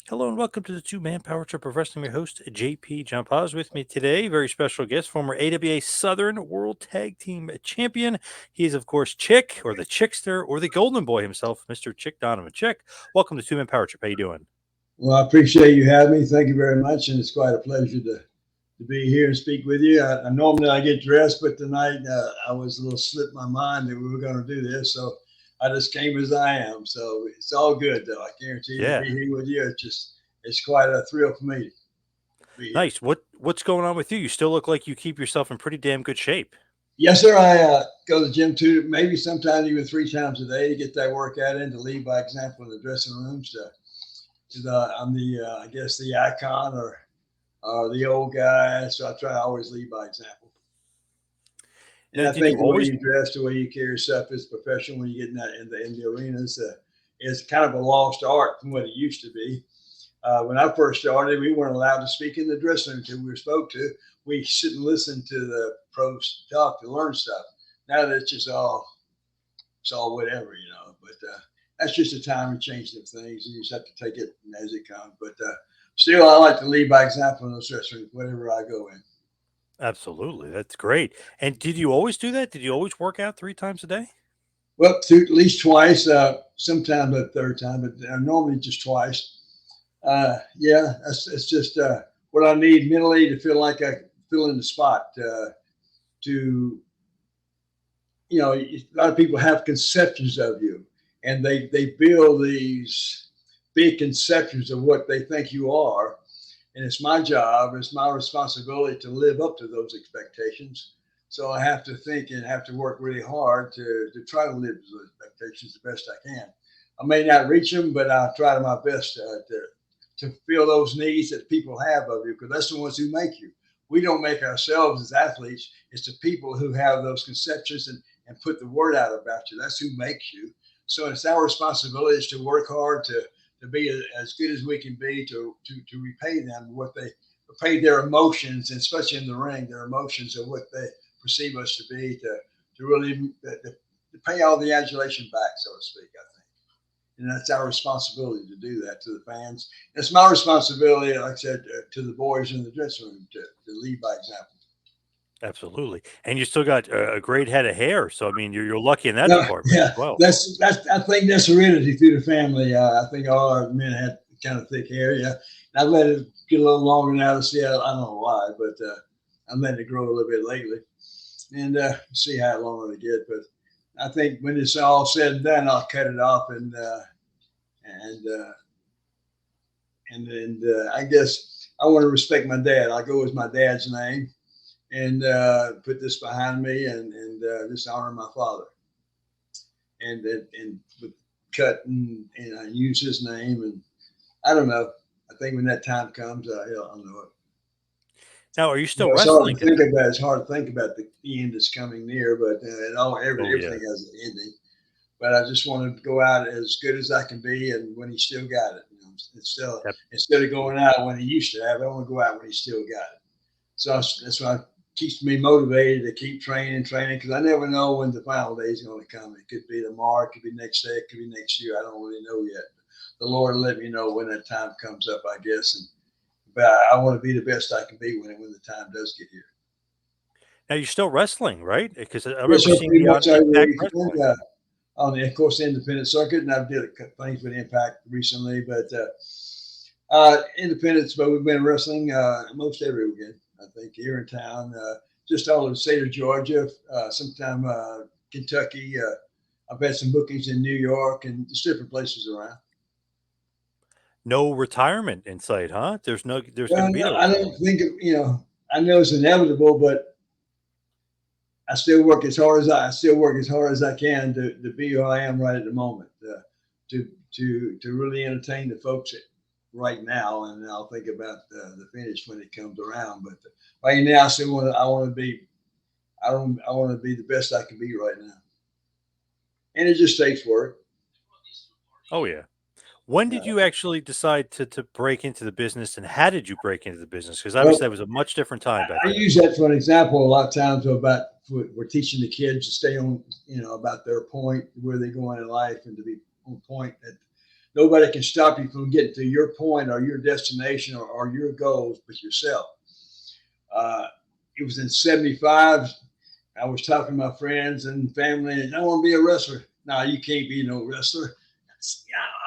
Hello and welcome to the two-man power trip of wrestling. Your host, JP John Poz, with me today. Very special guest, former AWA Southern World Tag Team Champion. He is, of course, Chick, or the Chickster, or the Golden Boy himself, Mr. Chick Donovan. Chick, welcome to Two-Man Power Trip. How you doing? Well, I appreciate you having me. Thank you very much, and it's quite a pleasure to be here and speak with you. Normally I get dressed, but tonight I was a little slipped my mind that we were going to do this, so I just came as I am. So it's all good, though. I guarantee you to Yeah, be here with you. It's quite a thrill for me to be here. nice. What's going on with you? You still look like you keep yourself in pretty damn good shape. Yes, sir. I go to the gym two, maybe sometimes even three times a day to get that workout in, to lead by example in the dressing rooms. I'm the I guess the icon or the old guy, so I try to always lead by example. And Now, I did you think the way always? you dress, the way you carry yourself is professional when you get in the arenas. It's kind of a lost art from what it used to be. When I first started, we weren't allowed to speak in the dressing room until we were spoke to. We shouldn't listen to the pros talk to learn stuff. Now that it's all whatever, you know. But that's just a time to change the things, and you just have to take it as it comes. But still, I like to lead by example in those dressing rooms, wherever I go in. Absolutely, that's great. And did you always do that? Did you always work out 3 times a day? Well, at least twice, sometimes a third time, but normally just twice. Yeah, it's just what I need mentally to feel like I fill in the spot. To a lot of people have conceptions of you, and they build these big conceptions of what they think you are, and it's my job, it's my responsibility to live up to those expectations. So I have to think and have to work really hard to try to live to those expectations the best I can. I may not reach them, but I try to my best to fill those needs that people have of you, because that's the ones who make you. We don't make ourselves as athletes. It's the people who have those conceptions and put the word out about you. That's who makes you. So it's our responsibility is to work hard to be as good as we can be to repay them what they repay their emotions, and especially in the ring, their emotions of what they perceive us to be, to really to pay all the adulation back, so to speak. I think, and that's our responsibility to do that to the fans. It's my responsibility, like I said, to the boys in the dressing room to lead by example. Absolutely. And you still got a great head of hair. So, I mean, you're lucky in that No, department as yeah, well. that's I think that's heredity through the family. I think all our men had kind of thick hair. Yeah, and I've let it get a little longer now to see. I don't know why, but I'm letting it grow a little bit lately, and see how long it'll get. But I think when it's all said and done, I'll cut it off and I guess I want to respect my dad. I'll go with my dad's name and put this behind me and just honor my father and with cut and I use his name, and I don't know. I think when that time comes, I'll know it. Now, are you You still know, it's hard wrestling? to think about. It's hard to think about the end that's coming near, but Oh, everything yeah. has an ending. But I just want to go out as good as I can be, and when he still got it, it's still instead of going out when he used to have, I want to go out when he still got it. So that's why it keeps me motivated to keep training, because I never know when the final day is going to come. It could be tomorrow, it could be next day, it could be next year. I don't really know yet. The Lord let me know when that time comes up, I guess. But I want to be the best I can be when the time does get here. Now, you're still wrestling, right? Because I Yes, remember sir. seeing Pretty you on much I Impact really Wrestling. on the, of course, the independent circuit, and I've did a couple things with Impact recently, but independents. But we've been wrestling most every weekend, I think, here in town, just all over the state of Georgia, sometime Kentucky. I've had some bookings in New York and just different places around. No retirement in sight, huh? There's going Well, to be no, no I don't retirement. think I know it's inevitable, but I still work as hard as I can to be who I am right at the moment. To really entertain the folks right now, and I'll think about the finish when it comes around. But right now, I want to be I want to be the best I can be right now, and it just takes work. Oh, yeah. When did Uh, you actually decide to break into the business, and how did you break into the business? Because well, obviously that was a much different time back I then. use that for an example a lot of times about we're teaching the kids to stay on, about their point, where they're going in life, and to be on point. nobody can stop you from getting to your point or your destination or your goals but yourself. It was in 75. I was talking to my friends and family, and I want to be a wrestler. No, you can't be no wrestler.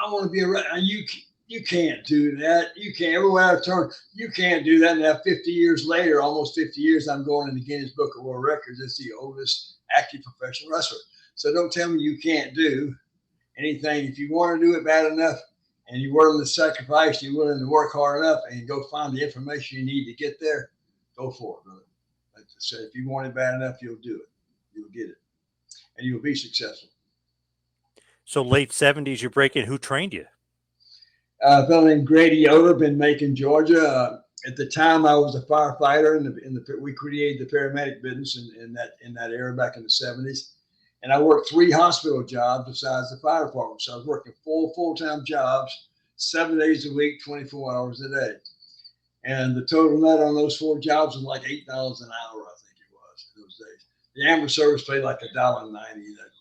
I want to be a wrestler. You can't do that. You can't. Everywhere I turn, you can't do that. Now, 50 years later, almost 50 years, I'm going in the Guinness Book of World Records as the oldest active professional wrestler. So don't tell me you can't do anything. If you want to do it bad enough and you're willing to sacrifice, you're willing to work hard enough and go find the information you need to get there, go for it, brother. Like I said, if you want it bad enough, you'll do it. You'll get it. And you'll be successful. So late 70s, you're breaking. Who trained you? A fellow named Grady Yoder, been Macon, Georgia. At the time, I was a firefighter, we created the paramedic business in that era back in the 70s. And I worked 3 hospital jobs besides the fire department. So I was working 4 full-time jobs, 7 days a week, 24 hours a day. And the total net on those 4 jobs was like $8 an hour, I think it was in those days. The ambulance service paid like $1.90,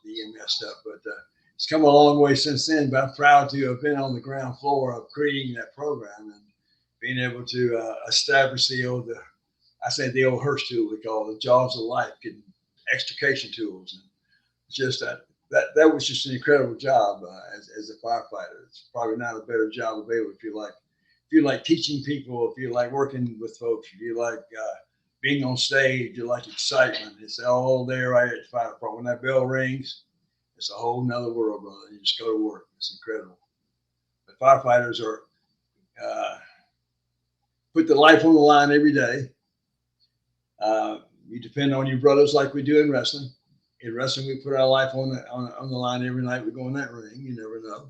the EMS stuff, but it's come a long way since then. But I'm proud to have been on the ground floor of creating that program and being able to establish the old Hearst tool we call it, the jaws of life, getting extrication tools. And just that was just an incredible job as a firefighter. It's probably not a better job available if you like teaching people, if you like working with folks, if you like being on stage, you like excitement. It's all there right at the fire department. When that bell rings, it's a whole nother world, brother. You just go to work. It's incredible. The firefighters are put the life on the line every day. You depend on your brothers like we do in wrestling. In wrestling, we put our life on the line every night we go in that ring. You never know.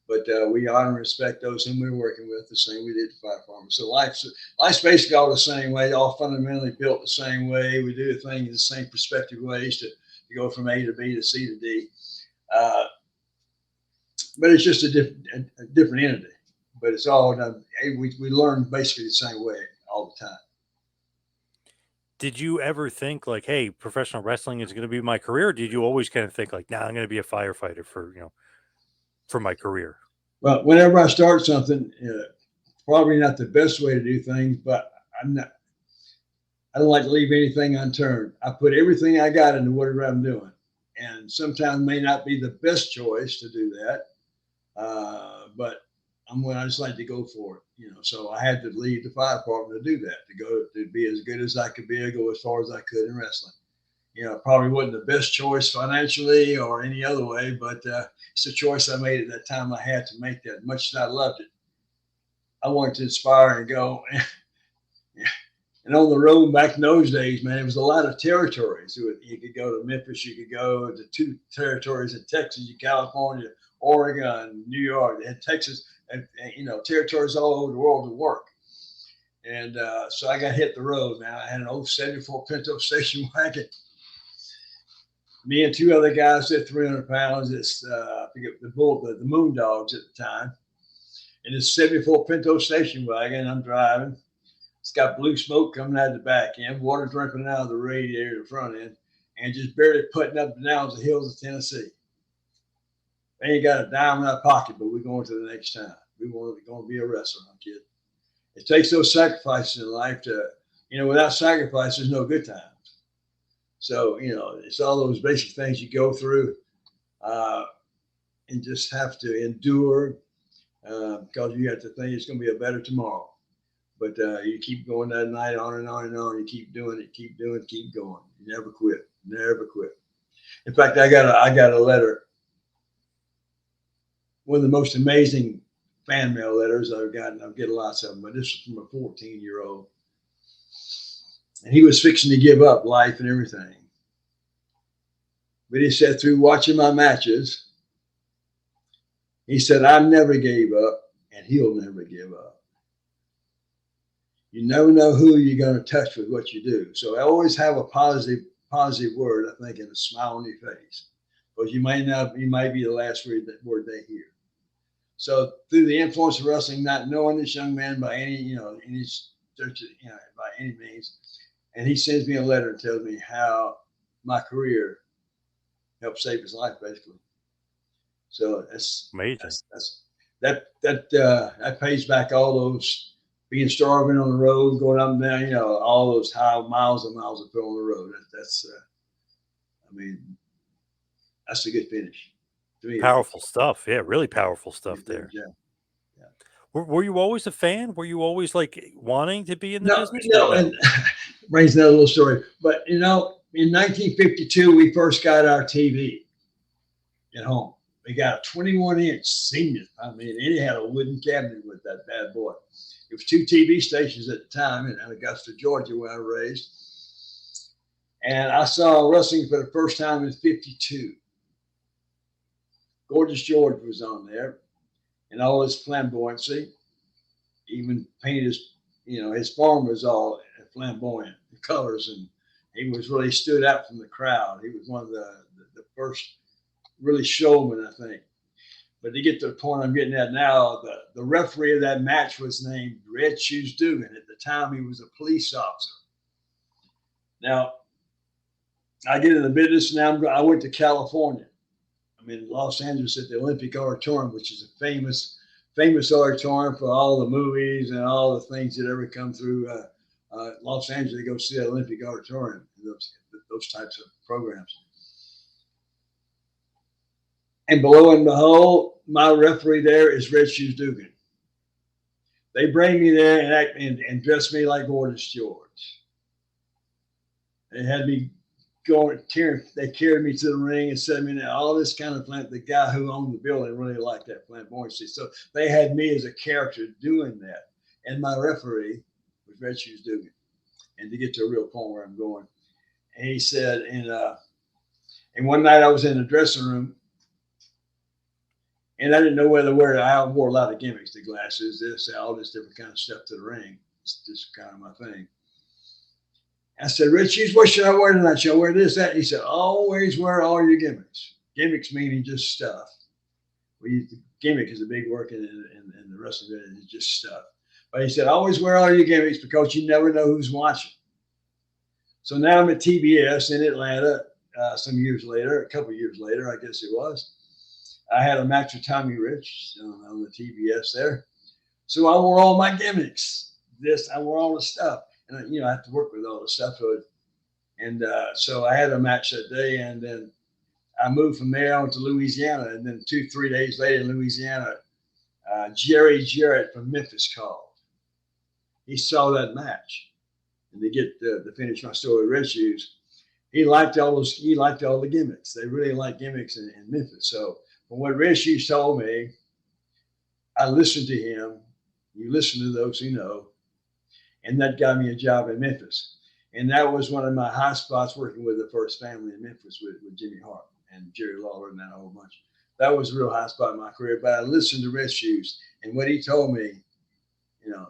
But we honor and respect those whom we're working with the same we did the fire department. So life's basically all the same way, all fundamentally built the same way. We do the thing in the same perspective ways to go from A to B to C to D. But it's just a different entity. But it's all done. We learn basically the same way all the time. Did you ever think like, hey, professional wrestling is going to be my career? Or did you always kind of think like, nah, I'm going to be a firefighter for my career? Well, whenever I start something, probably not the best way to do things, but I don't like to leave anything unturned. I put everything I got into whatever I'm doing. And sometimes may not be the best choice to do that. But I just like to go for it, so I had to leave the fire department to do that, to be as good as I could be, go as far as I could in wrestling. Probably wasn't the best choice financially or any other way, but it's a choice I made at that time. I had to make that. Much as I loved it, I wanted to inspire and go. And on the road back in those days, man, it was a lot of territories. You could go to Memphis, you could go to 2 territories in Texas, California, Oregon, New York, and Texas, and territories all over the world to work. And so I got hit the road, man. I had an old 74 Pinto station wagon. Me and 2 other guys at 300 pounds. It's I forget the Moondogs at the time. And it's 74 Pinto station wagon. I'm driving. It's got blue smoke coming out of the back end, water dripping out of the radiator, the front end, and just barely putting up and down the hills of Tennessee. I ain't got a dime in our pocket, but we're going to the next time. We're going to be a wrestler, kid. It takes those sacrifices in life to, without sacrifice, there's no good times. So, it's all those basic things you go through and just have to endure because you have to think it's going to be a better tomorrow. But you keep going that night on and on and on. You keep doing it, keep doing it, keep going. You never quit, never quit. In fact, I got a letter, one of the most amazing fan mail letters I've gotten. I've get lots of them, but this was from a 14-year-old. And he was fixing to give up life and everything. But he said, through watching my matches, he said, I never gave up and he'll never give up. You never know who you're going to touch with what you do. So I always have a positive word, I think, and a smile on your face. Because you might be the last word they hear. So through the influence of wrestling, not knowing this young man by any by any means, and he sends me a letter and tells me how my career helped save his life, basically. So that's amazing. That's that pays back all those being starving on the road, going up and down, you know, all those high miles and miles of put on the road. I mean, that's a good finish to me. Powerful stuff. Yeah, really powerful stuff there. Yeah. Yeah. Were you always a fan? Were you always like wanting to be in the No, business? Or no, no? and brings another little story. But you know, in 1952, we first got our TV at home. We got a 21-inch Zenith. I mean, it had a wooden cabinet with that bad boy. It was 2 TV stations at the time in Augusta, Georgia, where I was raised. And I saw wrestling for the first time in 52. Gorgeous George was on there, and all his flamboyancy, even painted his, you know, his form was all flamboyant colors, and he was really stood out from the crowd. He was one of the first really showman, I think. But to get to the point I'm getting at now, the referee of that match was named Red Shoes Dugan. At the time, he was a police officer. Now, I get in the business now. I went to California. I'm in Los Angeles at the Olympic Auditorium, which is a famous auditorium for all the movies and all the things that ever come through Los Angeles. They go see the Olympic Auditorium, those types of programs. And below and behold, my referee there is Red Shoes Dugan. They bring me there and dress me like Gorgeous George. They had me going, they carried me to the ring and set me in all this kind of the guy who owned the building really liked that flamboyancy. So they had me as a character doing that. And my referee was Red Shoes Dugan. And to get to a real point where I'm going. And he said, and one night I was in the dressing room, and I didn't know whether to wear it. I wore a lot of gimmicks, the glasses, this, all this different kind of stuff to the ring. It's just kind of my thing. I said, Red Shoes, what should I wear tonight? Should I wear this, that? He said, always wear all your gimmicks. Gimmicks meaning just stuff. Gimmick is a big word in the rest of it is just stuff. But he said, always wear all your gimmicks because you never know who's watching. So now I'm at TBS in Atlanta some years later, a couple of years later, I guess it was. I had a match with Tommy Rich on the TBS there. So I wore all my gimmicks. I wore all the stuff. And, you know, I have to work with all the stuff. So I had a match that day, and then I moved from there on to Louisiana. And then 2-3 days later in Louisiana, Jerry Jarrett from Memphis called. He saw that match. And to get to finish my story with Red Shoes, he liked all the gimmicks. They really liked gimmicks in Memphis. So from what Red Shoes told me, I listened to him. You listen to those who know. And that got me a job in Memphis. And that was one of my high spots working with the first family in Memphis with Jimmy Hart and Jerry Lawler and that whole bunch. That was a real high spot in my career. But I listened to Red Shoes. And what he told me, you know,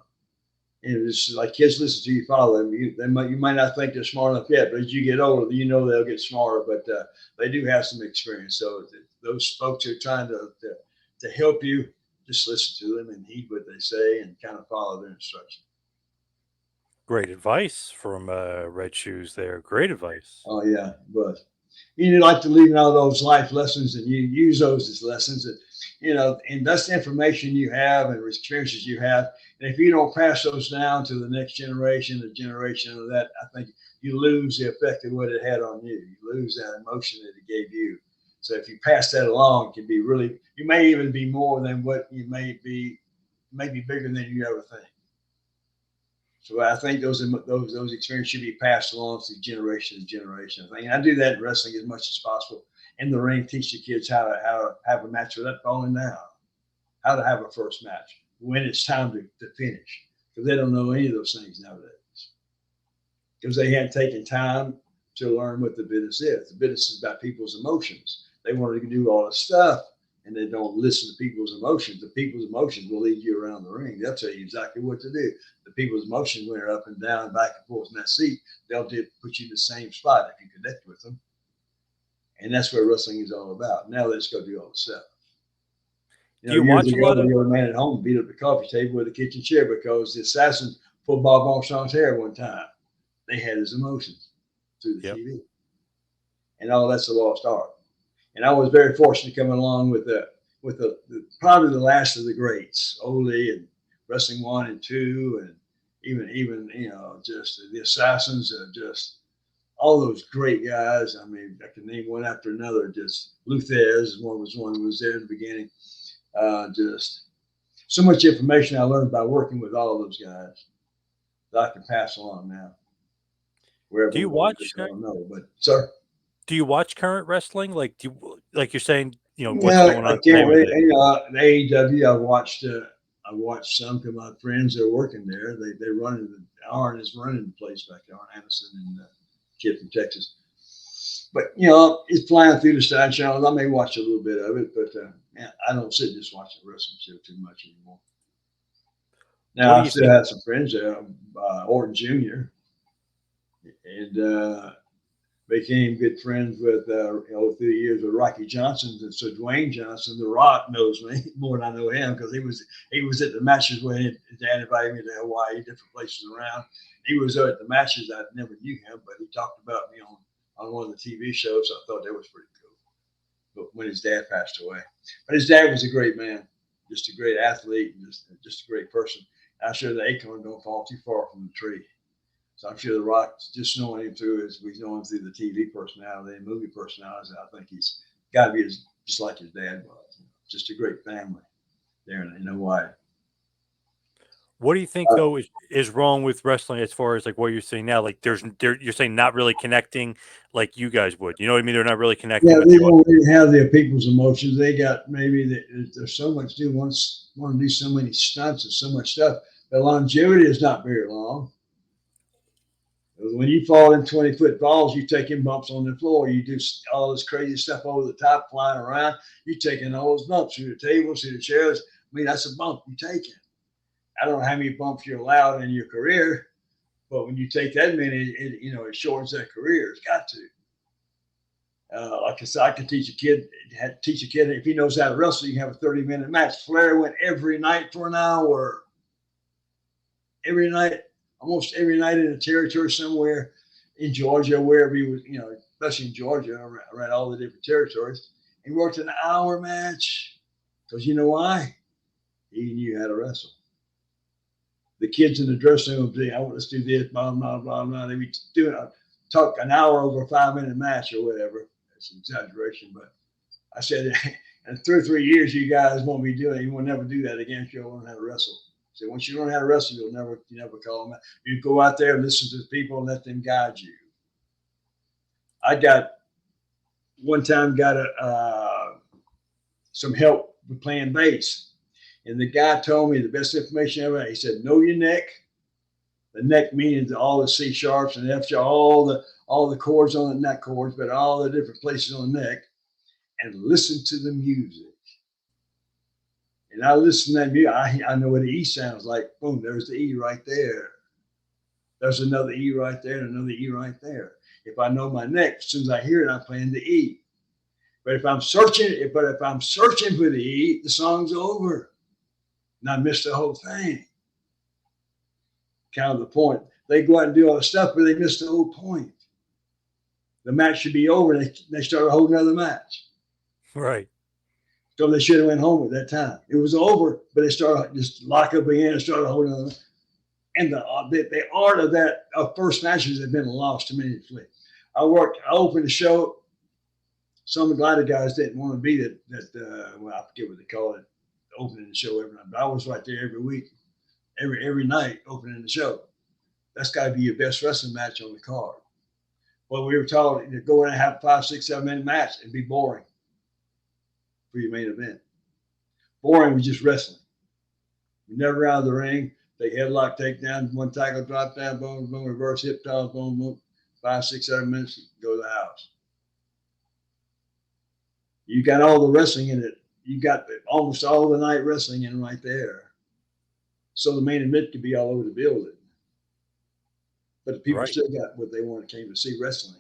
it's like kids listen to your father. You might not think they're smart enough yet, but as you get older, you know they'll get smarter. But they do have some experience. So those folks who are trying to help you, just listen to them and heed what they say and kind of follow their instructions. Great advice from Red Shoes there. Great advice. Oh yeah, but you like to leave all those life lessons, and you use those as lessons. And you know, and that's the information you have and experiences you have. And if you don't pass those down to the next generation, the generation of that, I think you lose the effect of what it had on you. You lose that emotion that it gave you. So if you pass that along, it can be really. You may even be more than what you may be bigger than you ever think. So I think those experiences should be passed along through generation to generation. I do that in wrestling as much as possible. In the ring, teach the kids how to have a match without falling down, how to have a first match when it's time to finish, because they don't know any of those things nowadays, because they hadn't taken time to learn what the business is. The business is about people's emotions. They want to do all the stuff, and they don't listen to people's emotions. The people's emotions will lead you around the ring. They'll tell you exactly what to do. The people's emotions, when they're up and down, back and forth in that seat, they'll put you in the same spot if you connect with them. And that's what wrestling is all about. Now let's go do all the stuff. Do you watch a lot of? The old man at home beat up the coffee table with a kitchen chair because the assassin pulled Bob Armstrong's hair one time. They had his emotions through the TV. And all that's a lost art. And I was very fortunate coming along with with probably the last of the greats, Ole and Wrestling 1 and 2, and even just the Assassins, just all those great guys. I mean, I can name one after another. Just Luthez was one who was there in the beginning. Just so much information I learned by working with all those guys that I can pass along now. Wherever Do you watch? I don't know, but sir. Do you watch current wrestling? Like, like you're saying, what's Yeah, going I on today can't with wait. it? The AEW, I watched some of my friends that are working there. They running Aaron is running the place back there, Aaron Anderson and kid from Texas. But it's flying through the side channels. I may watch a little bit of it, but I don't sit and just watch the wrestling show too much anymore. Now I still have some friends there, Orton Jr. and became good friends with through the years with Rocky Johnson. And so Dwayne Johnson, The Rock, knows me more than I know him because he was at the matches when his dad invited me to Hawaii, different places around. He was there at the matches. I never knew him, but he talked about me on one of the TV shows. So I thought that was pretty cool. But when his dad passed away, but his dad was a great man, just a great athlete, and just a great person. I'm sure the acorn don't fall too far from the tree. So I'm sure The Rock, just knowing him through the TV personality and movie personalities, I think he's got to be just like his dad was. Just a great family there in Hawaii. What do you think though is wrong with wrestling as far as like what you're saying now? Like you're saying not really connecting like you guys would. You know what I mean? They're not really connecting. Yeah, they don't really have their people's emotions. They got there's so much to do. Want to do so many stunts and so much stuff. The longevity is not very long. When you fall in 20-foot falls, you're taking bumps on the floor. You do all this crazy stuff over the top, flying around. You're taking all those bumps through the tables, through the chairs. I mean, that's a bump you're taking. I don't know how many bumps you're allowed in your career, but when you take that many, it shortens that career. It's got to. Like I said, I can teach a kid if he knows how to wrestle, you can have a 30-minute match. Flair went every night for an hour. Every night. Almost every night in a territory somewhere in Georgia, wherever he was, especially in Georgia, around all the different territories. He worked an hour match because you know why? He knew how to wrestle. The kids in the dressing room say, let's do this, blah, blah, blah, blah. They be talk an hour over a 5-minute match or whatever. That's an exaggeration, but I said, in 2 or 3 years, you guys won't be doing it. You will never do that again if you don't learn how to wrestle. So once you learn how to wrestle, you never call them out. You go out there and listen to the people and let them guide you. I one time got some help with playing bass. And the guy told me the best information ever. He said, know your neck. The neck means all the C sharps and F sharp, all the chords on the neck chords, but all the different places on the neck, and listen to the music. And I listen to that music. I know what the E sounds like. Boom, there's the E right there. There's another E right there and another E right there. If I know my neck, as soon as I hear it, I'm playing the E. But if I'm searching for the E, the song's over. And I miss the whole thing. Kind of the point. They go out and do all the stuff, but they miss the whole point. The match should be over, and they start a whole nother match. Right. So they should have went home at that time. It was over, but they started just lock up again and started a whole nother. And the art of that first matches have been lost to many. I opened the show. Some of the glider guys didn't want to be I forget what they call it, opening the show every night. But I was right there every week, every night opening the show. That's got to be your best wrestling match on the card. Well, we were told to go in and have 5, 6, 7-minute match and be boring for your main event. Boring was just wrestling. You never out of the ring. Take headlock, takedown, one tackle, drop down, boom, boom, reverse hip toss, boom, boom. 5, 6, 7 minutes, go to the house. You got all the wrestling in it. You got almost all the night wrestling in right there. So the main event could be all over the building. But the people still got what they came to see wrestling.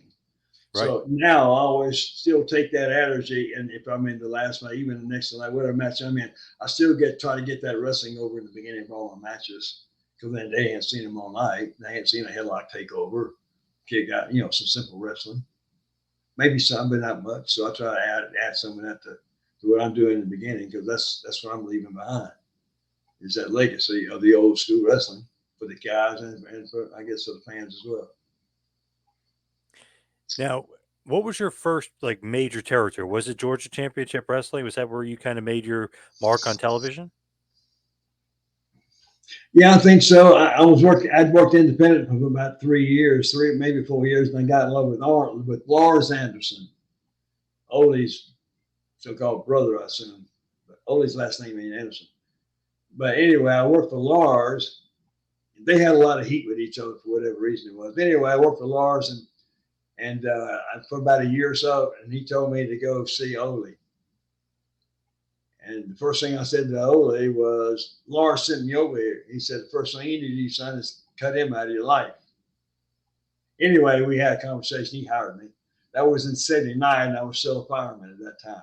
Right. So now I always still take that energy, and if I'm in the last night, even the next night, whatever match I'm in, I still try to get that wrestling over in the beginning of all my matches, because then they hadn't seen them all night. They hadn't seen a headlock takeover. Kid got some simple wrestling, maybe some, but not much. So I try to add some of that to to what I'm doing in the beginning, because that's what I'm leaving behind, is that legacy of the old school wrestling for the guys and for, I guess, for the fans as well. Now, what was your first like major territory? Was it Georgia Championship Wrestling? Was that where you kind of made your mark on television? Yeah, I think so. I'd worked independent for about 3 years, maybe 4 years, and I got in love with Lars Anderson, Ole's so-called brother, I assume. But Ole's last name ain't Anderson. But anyway, I worked for Lars. They had a lot of heat with each other for whatever reason it was. But anyway, I worked for Lars and for about a year or so, and he told me to go see Ole. And the first thing I said to Ole was, Lars sent me over here. He said, the first thing you need to do, son, is cut him out of your life. Anyway, we had a conversation. He hired me. That was in '79. I was still a fireman at that time.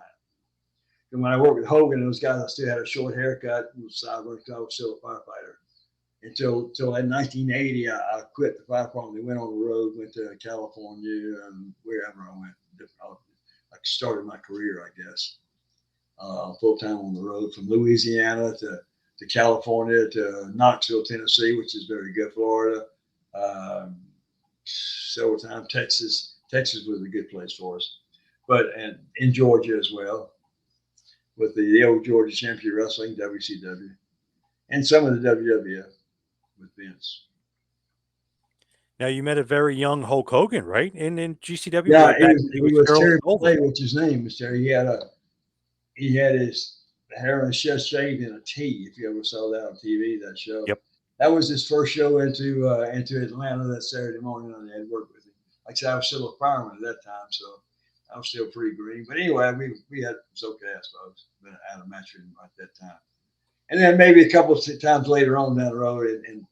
And when I worked with Hogan, those guys, I still had a short haircut. I was still a firefighter. Until in 1980, I quit the fire department. Went on the road, went to California, and wherever I went. I started my career, I guess, full time on the road from Louisiana to California to Knoxville, Tennessee, which is very good, Florida. Several times, Texas. Texas was a good place for us, and in Georgia as well, with the old Georgia Championship Wrestling, WCW, and some of the WWF with Vince. Now you met a very young Hulk Hogan, right? In GCW. Yeah, Way back he with was Harold Terry Goldberg. McClay, which his name was Terry. He had his hair and chest shaved in a T. If you ever saw that on TV, that show. Yep. That was his first show into Atlanta that Saturday morning, and I had worked with him. Like I said, I was still a fireman at that time, so I was still pretty green. But anyway, we had, it was okay, I suppose. Been out of match with him at that time. And then maybe a couple of times later on down the road, and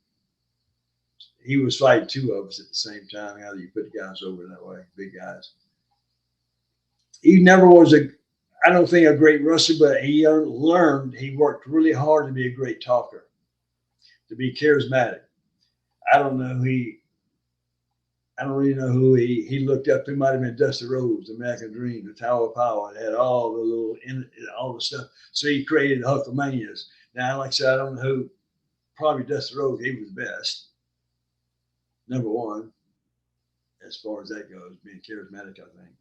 he was fighting two of us at the same time. How do you put the guys over that way, big guys? He never was I don't think a great wrestler, but he learned. He worked really hard to be a great talker, to be charismatic. I don't really know who he looked up to. Might have been Dusty Rhodes, the American Dream, the Tower of Power. It had all the stuff. So he created the Hulkamanias. Now, like I said, I don't know who. Probably Dusty Rhodes. He was best. Number one, as far as that goes, being charismatic, I think.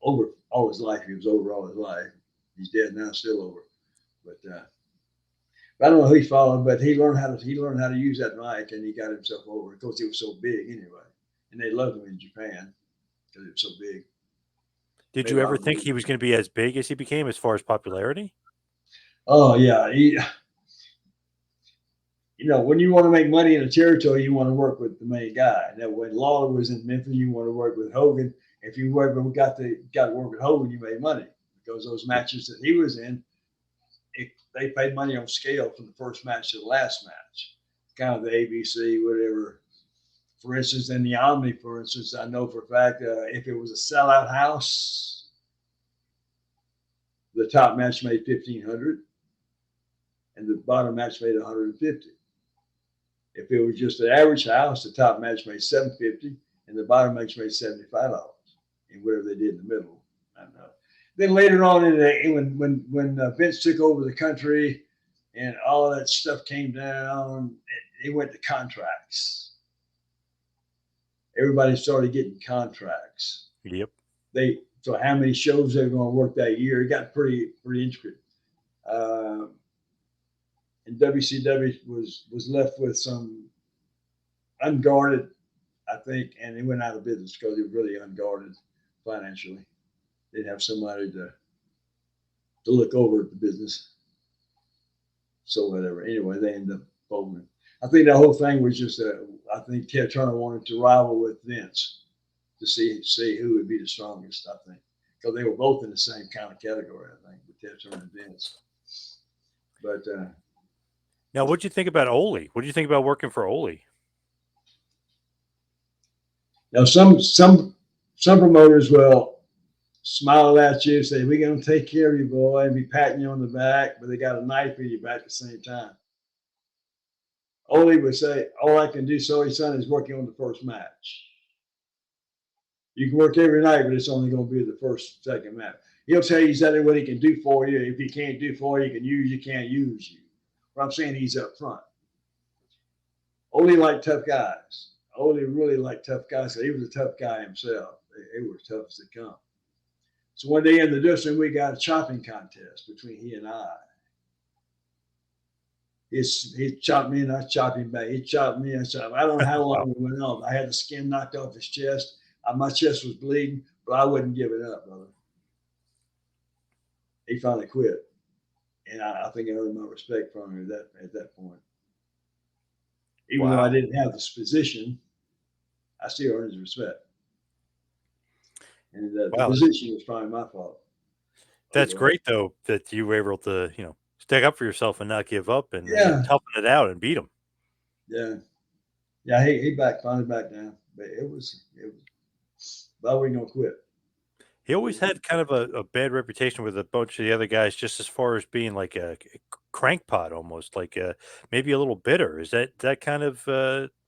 Over all his life, he was over all his life. He's dead now, still over. But I don't know who he followed, but he learned how to use that mic, and he got himself over because he was so big anyway. And they loved him in Japan because he was so big. Did you ever think he was going to be as big as he became as far as popularity? Oh yeah, when you want to make money in a territory, you want to work with the main guy. That when Lawler was in Memphis, you want to work with Hogan. If you got to work with Hogan, you made money because those matches that he was in, they paid money on scale from the first match to the last match. Kind of the ABC, whatever. For instance, in the Omni, for instance, I know for a fact if it was a sellout house, the top match made $1,500, and the bottom match made $150. If it was just an average house, the top match made $750, and the bottom match made $75, and whatever they did in the middle. I don't know. Then later on, when Vince took over the country, and all of that stuff came down, it went to contracts. Everybody started getting contracts. Yep. So how many shows they were going to work that year? It got pretty intricate. And WCW was left with some unguarded, I think, and they went out of business because they were really unguarded financially. They'd have somebody to look over at the business. So whatever. Anyway, they ended up folding. I think the whole thing was just I think Ted Turner wanted to rival with Vince to see who would be the strongest, I think. Because they were both in the same kind of category, I think, with Ted Turner and Vince. But now, what do you think about Ole? What do you think about working for Ole? Now, some promoters will smile at you, say, "We're going to take care of you, boy," and be patting you on the back, but they got a knife in your back at the same time. Ole would say, "All I can do, sorry, son, is working on the first match. You can work every night, but it's only going to be the second match." He'll tell you exactly what he can do for you. If he can't do for you, he can use you, can't use you. But I'm saying he's up front. Ole liked tough guys. Ole really liked tough guys. He was a tough guy himself. They were tough as they come. So one day in the dressing room, we got a chopping contest between he and I. He chopped me and I chopped him back. He chopped me and I chopped him. I don't know how long it went on. I had the skin knocked off his chest. My chest was bleeding, but I wouldn't give it up, brother. He finally quit. And I think I earned my respect from him at that point. Even though I didn't have this position, I still earned his respect. And the position was probably my fault. That's great, though, that you were able to, stick up for yourself and not give up and toughen it out and beat him. Yeah. He finally backed down, but it was. But I wasn't gonna quit. He always had kind of a bad reputation with a bunch of the other guys, just as far as being like a crankpot, almost like maybe a little bitter. Is that kind of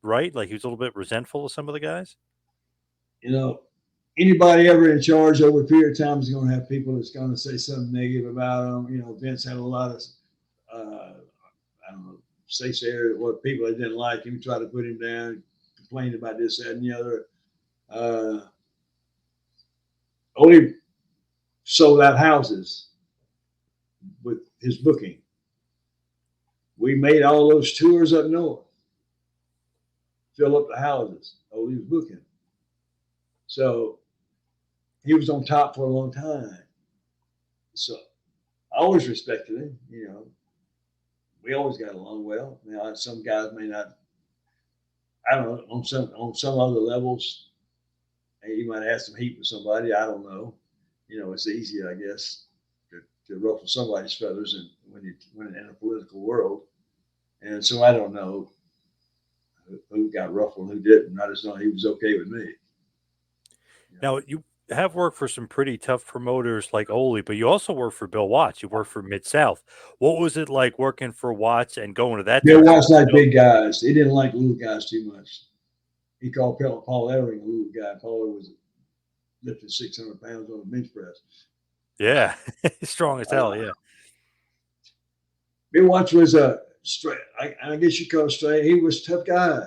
right? Like he was a little bit resentful of some of the guys. Anybody ever in charge over a period of time is going to have people that's going to say something negative about them. Vince had a lot of, I don't know, say what people that didn't like him, try to put him down, complained about this, that, and the other. Only sold out houses with his booking. We made all those tours up north, fill up the houses. He was booking. So he was on top for a long time. So I always respected him. We always got along well. Some guys may not. I don't know, on some other levels, you might have some heat with somebody. I don't know. It's easy, I guess, to ruffle somebody's feathers, and when in a political world. And so I don't know who got ruffled and who didn't. I just know he was okay with me. Now, you have worked for some pretty tough promoters like Ole, but you also worked for Bill Watts. You worked for Mid-South. What was it like working for Watts and going to that? Bill Watts liked big guys. He didn't like little guys too much. He called Paul Ellering a little guy. Paul was lifting 600 pounds on a bench press. Yeah, strong as hell. Yeah. Bill Watts was a straight. I guess you call it straight. He was a tough guy.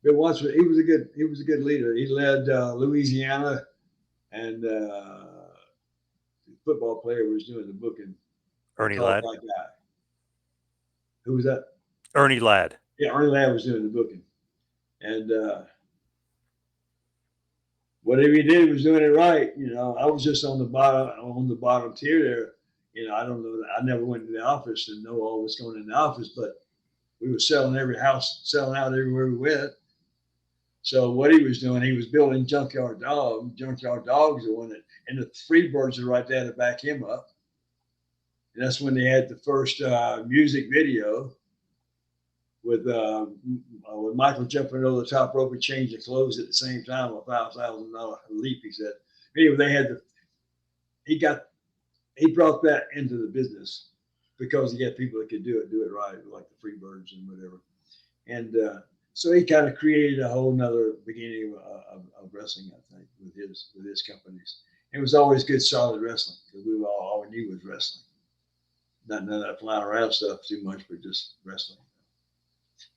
Bill Watts he was a good leader. He led Louisiana, and the football player was doing the booking. Ernie Ladd. Guy. Who was that? Ernie Ladd. Yeah, Ernie Ladd was doing the booking, and whatever he did, he was doing it right. I was just on the bottom tier there. I don't know. I never went to the office to know all what's going in the office, but we were selling every house, selling out everywhere we went. So what he was doing, he was building Junkyard Dog. Junkyard Dog's the one and the Freebirds are right there to back him up. And that's when they had the first music video with Michael jumping over the top rope and changing clothes at the same time, a $5,000 leap. He said. Anyway, they had he brought that into the business because he had people that could do it right, like the Freebirds and whatever. And so he kind of created a whole nother beginning of wrestling, I think, with his companies. It was always good, solid wrestling because all we knew was wrestling. None of that flying around stuff too much, but just wrestling.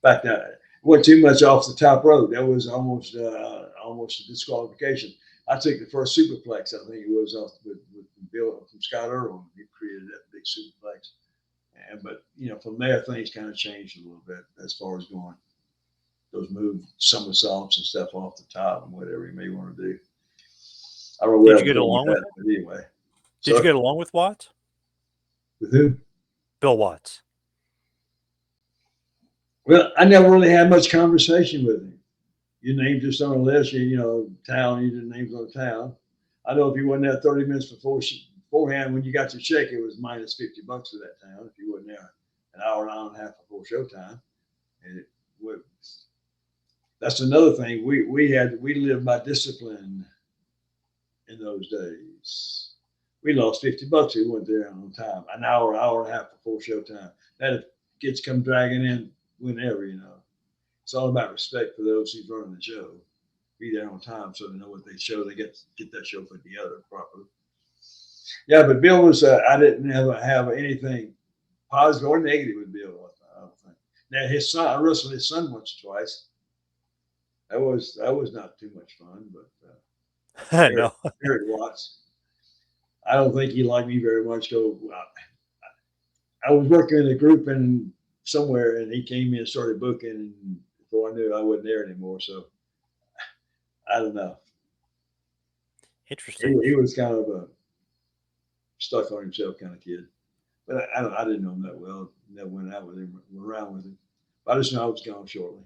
In fact, it wasn't too much off the top rope. That was almost a disqualification. I took the first superplex, I think it was off with Bill from Scott Earl. He created that big superplex. But from there, things kind of changed a little bit as far as going those moves, somersaults and stuff off the top and whatever you may want to do. I don't know. Did you get along with that? But anyway. Did you get along with Watts? With who? Bill Watts. Well, I never really had much conversation with him. Your name's just on a list, town, you did names on the town. I know if you wasn't there 30 minutes beforehand, when you got your check, it was minus $50 for that town. If you wasn't there an hour and a half before showtime. And that's another thing. We lived by discipline in those days. We lost $50 if we went there on time, an hour and a half before showtime. That if kids come dragging in whenever, It's all about respect for those who's running the show. Be there on time so they know what they show. They get that show put together properly. Yeah, but Bill was, I didn't have anything positive or negative with Bill. I don't think. Now his son, I wrestled his son once or twice. That was not too much fun, but Eric, No. Eric Watts. I don't think he liked me very much. So I was working in a group and somewhere, and he came in and started booking, and before I knew it, I wasn't there anymore. So I don't know. Interesting. He was kind of a stuck on himself kind of kid. But I didn't know him that well. Never went out with him, around with him. But I just know I was gone shortly.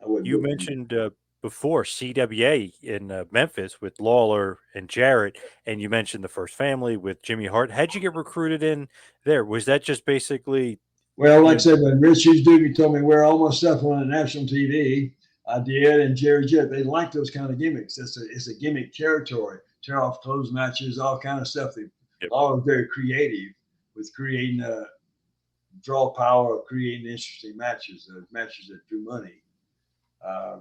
I wasn't You booked anymore. mentioned before CWA in Memphis with Lawler and Jarrett, and you mentioned the First Family with Jimmy Hart. How'd you get recruited in there? Was that just basically, Well, like I you said, when Rich Hughes Doobie told me wear all my stuff on the national TV, I did. And Jerry Jett, they like those kind of gimmicks. It's a gimmick territory. Tear off clothes matches, all kind of stuff. They Yep. all are very creative with creating draw power, creating interesting matches, matches that drew money. Uh,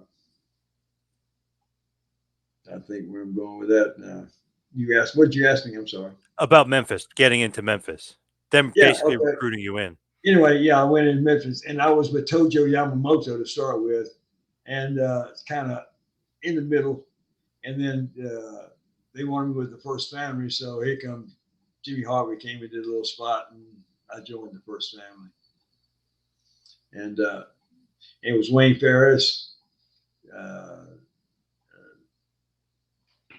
I think where I'm going with that now. You asked, what'd you ask me? I'm sorry. about Memphis, getting into Memphis, them Yeah. basically Okay. recruiting you in? Anyway, yeah, I went in Memphis, and I was with Tojo Yamamoto to start with, and it's kind of in the middle. And then they wanted me with the First Family, so here comes Jimmy Harvey came and did a little spot, and I joined the First Family. And it was Wayne Ferris,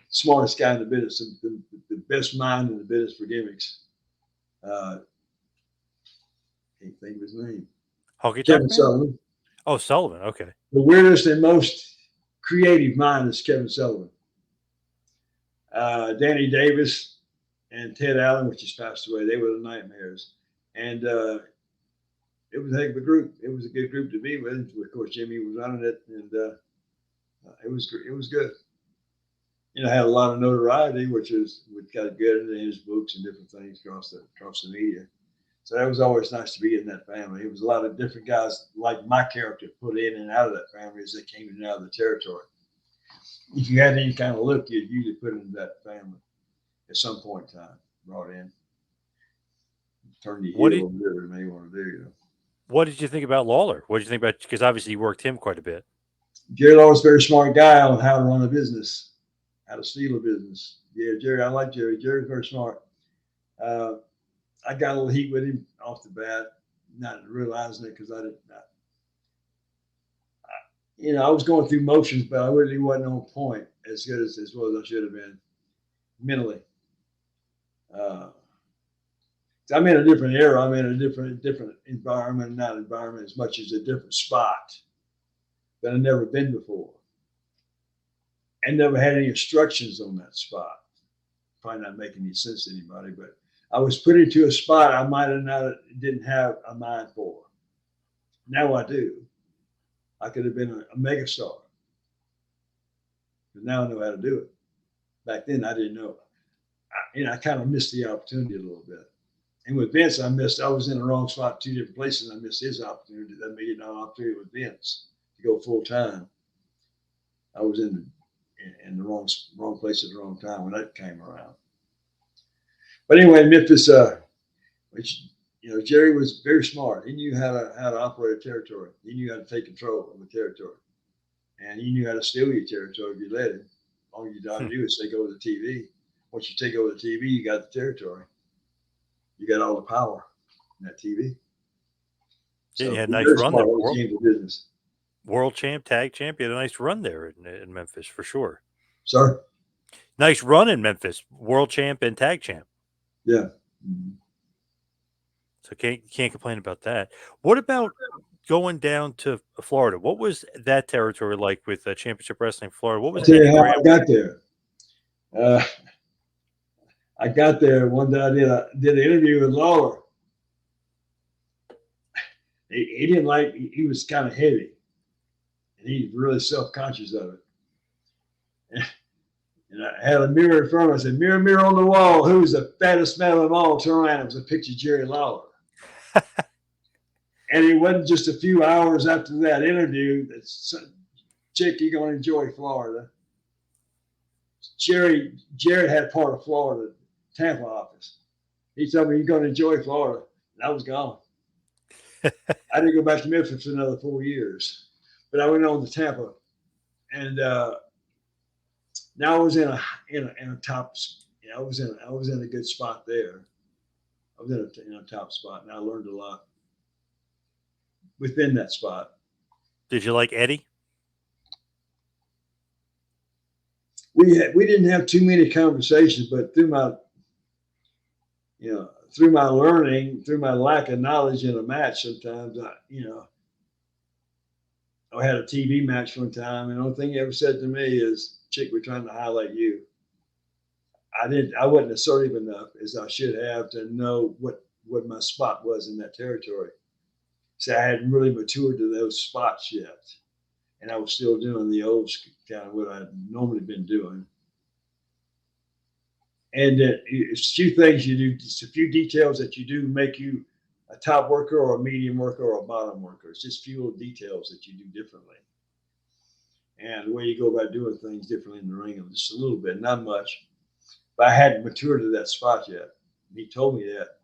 smartest guy in the business, the best mind in the business for gimmicks. Can't think of his name. Honky Kevin Tonk Man? Sullivan. Oh, Sullivan. Okay. The weirdest and most creative mind is Kevin Sullivan. Danny Davis and Ted Allen, which just passed away, they were the Nightmares. And it was a heck of a group. It was a good group to be with. Of course, Jimmy was running it, and it was good. You know, had a lot of notoriety, which got good in his books and different things across the media. So that was always nice to be in that family. It was a lot of different guys like my character put in and out of that family as they came in and out of the territory. If you had any kind of look, you'd usually put into that family at some point in time, brought in. Turn the heel or whatever they may want to do, you know. What did you think about Lawler? What did you think about, because obviously you worked him quite a bit. Jerry Lawler was a very smart guy on how to run a business, how to steal a business. Yeah, Jerry, I like Jerry. Jerry's very smart. I got a little heat with him off the bat, not realizing it because I didn't. I was going through motions, but I really wasn't on point as good as well as I should have been mentally. I'm in a different era. I'm in a different environment, not environment as much as a different spot that I've never been before, and never had any instructions on that spot. Probably not making any sense to anybody, but I was put into a spot I might have not didn't have a mind for. Now I do. I could have been a megastar, but now I know how to do it. Back then I didn't know. I kind of missed the opportunity a little bit. And with Vince, I was in the wrong spot, 2 different places. I missed his opportunity, that $1 million opportunity with Vince to go full time. I was in the wrong place at the wrong time when that came around. But anyway, Memphis, which Jerry was very smart. He knew how to operate a territory. He knew how to take control of the territory, and he knew how to steal your territory if you let him. All you got to do is take over the TV. Once you take over the TV, you got the territory. You got all the power in that TV. Yeah, So you had a nice run there. World champ, tag champ. You had a nice run there in Memphis for sure. Sir? Nice run in Memphis. World champ and tag champ. Yeah. Mm-hmm. So can't complain about that. What about going down to Florida? What was that territory like with Championship Wrestling Florida? What was I'll tell you how Graham? I got there. I got there one day. I did an interview with Lawler. He didn't like. He was kind of heavy, and he's really self-conscious of it. And I had a mirror in front of me. I said, "Mirror, mirror on the wall, who's the fattest man of them all?" Turn around. It was a picture of Jerry Lawler. And it wasn't just a few hours after that interview that Chick, you're going to enjoy Florida. Jared had part of Florida Tampa office. He told me you're going to enjoy Florida. And I was gone. I didn't go back to Memphis for another 4 years, but I went on to Tampa, and now I was in a top. You know, I was in a good spot there. I was in a top spot, and I learned a lot within that spot. Did you like Eddie? We didn't have too many conversations, but through my learning, through my lack of knowledge in a match, sometimes I had a TV match one time, and the only thing he ever said to me is, "Chick, we're trying to highlight you." I wasn't assertive enough as I should have to know what my spot was in that territory. So I hadn't really matured to those spots yet, and I was still doing the old kind of what I'd normally been doing. And it's a few things you do, just a few details that you do make you a top worker or a medium worker or a bottom worker. It's just few details that you do differently. And the way you go about doing things differently in the ring, just a little bit, not much. But I hadn't matured to that spot yet. And he told me that.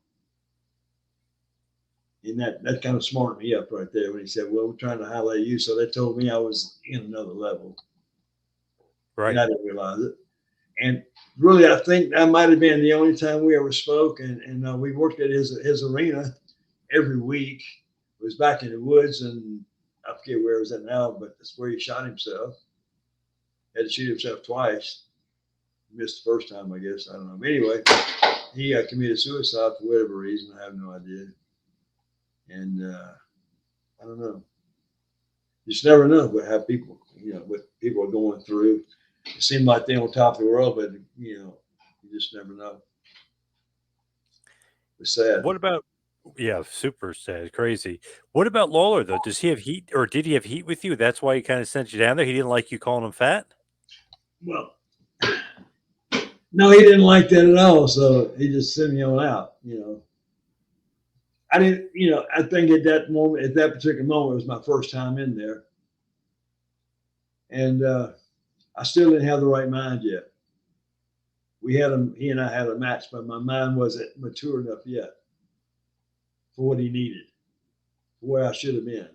And that kind of smarted me up right there when he said, "Well, we're trying to highlight you." So that told me I was in another level. Right. And I didn't realize it. And really, I think that might have been the only time we ever spoke. And we worked at his arena every week. It was back in the woods, and I forget where it was at now, but that's where he shot himself. Had to shoot himself twice. Missed the first time, I guess. I don't know. But anyway, he committed suicide for whatever reason. I have no idea. And I don't know. You just never know what people are going through. It seemed like they're on top of the world, but you just never know. It's sad. What about? Yeah, super sad, crazy. What about Lawler though? Does he have heat, or did he have heat with you? That's why he kind of sent you down there. He didn't like you calling him fat. Well, no, he didn't like that at all. So he just sent me on out. I didn't. I think at that particular moment, it was my first time in there, and I still didn't have the right mind yet. He and I had a match, but my mind wasn't mature enough yet for what he needed, for where I should have been.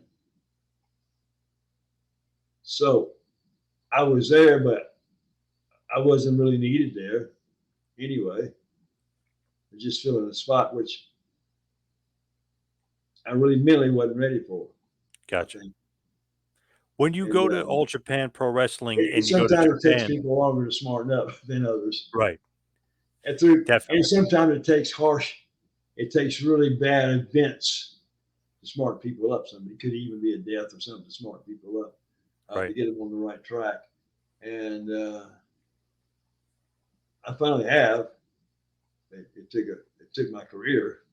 So I was there, but I wasn't really needed there anyway. I was just filling a spot which I really mentally wasn't ready for. Gotcha. When you go to All Japan Pro Wrestling and you go to sometimes it takes Japan, people longer to smarten up than others. right? And Definitely. sometimes it takes really bad events to smart people up. Something it could even be a death or something to smart people up, Right. to get them on the right track. And I finally have. It took my career.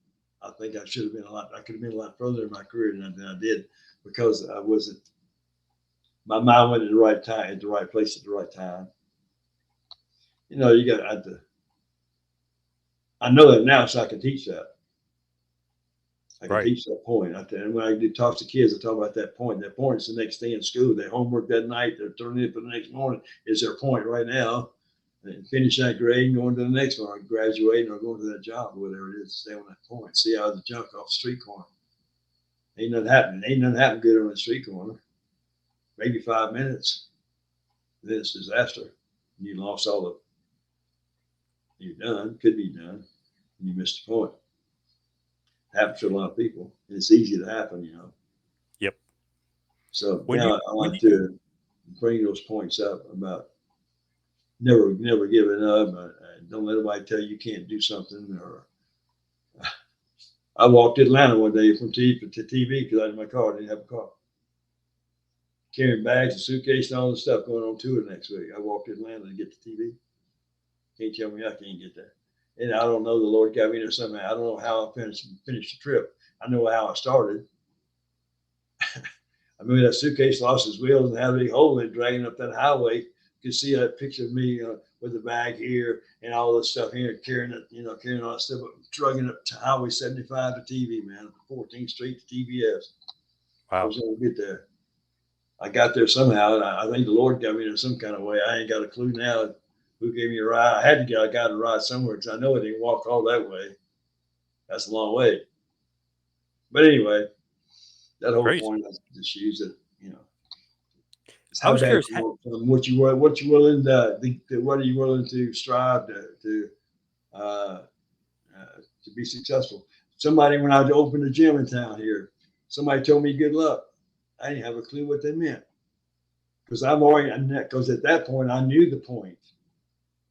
I think I could have been a lot further in my career than I did, because I wasn't. My mind went at the right time, at the right place at the right time. I know that now, so I can teach that. I can teach that point. And when I do talk to kids, I talk about that point. That point is the next day in school. Their homework that night, they're turning in for the next morning, is their point right now. And finish that grade and going to the next one, or graduating or going to that job, or whatever it is, stay on that point. See how the junk off the street corner. Ain't nothing happening good on the street corner. Maybe 5 minutes. Then it's disaster. You lost all you're done, could be done, and you missed the point. It happens to a lot of people. And it's easy to happen, Yep. So now I like to bring those points up about never giving up. Don't let anybody tell you can't do something. Or I walked to Atlanta one day from TV to TV because I had my car. I didn't have a car. Carrying bags and suitcase and all this stuff, going on tour next week. I walked to Atlanta to get the TV. Can't tell me I can't get there. And I don't know, the Lord got me there somehow. I don't know how I finished the trip. I know how I started. I mean, that suitcase lost its wheels and had a big hole in it, dragging up that highway. You can see that picture of me with the bag here and all this stuff here, carrying all that stuff, dragging up to Highway 75 to TV, man, 14th Street to TBS. Wow. I was able to get there. I got there somehow, and I think the Lord got me there some kind of way. I ain't got a clue now. who gave me a ride. I had to get a guy to ride somewhere because I know I didn't walk all that way. That's a long way. But anyway, that whole Crazy. point is just use it, you know. It's I how was bad curious. you want from what you willing what are you willing to strive uh, to be successful. Somebody, when I opened a gym in town here, somebody told me good luck. I didn't have a clue what they meant because because at that point I knew the point.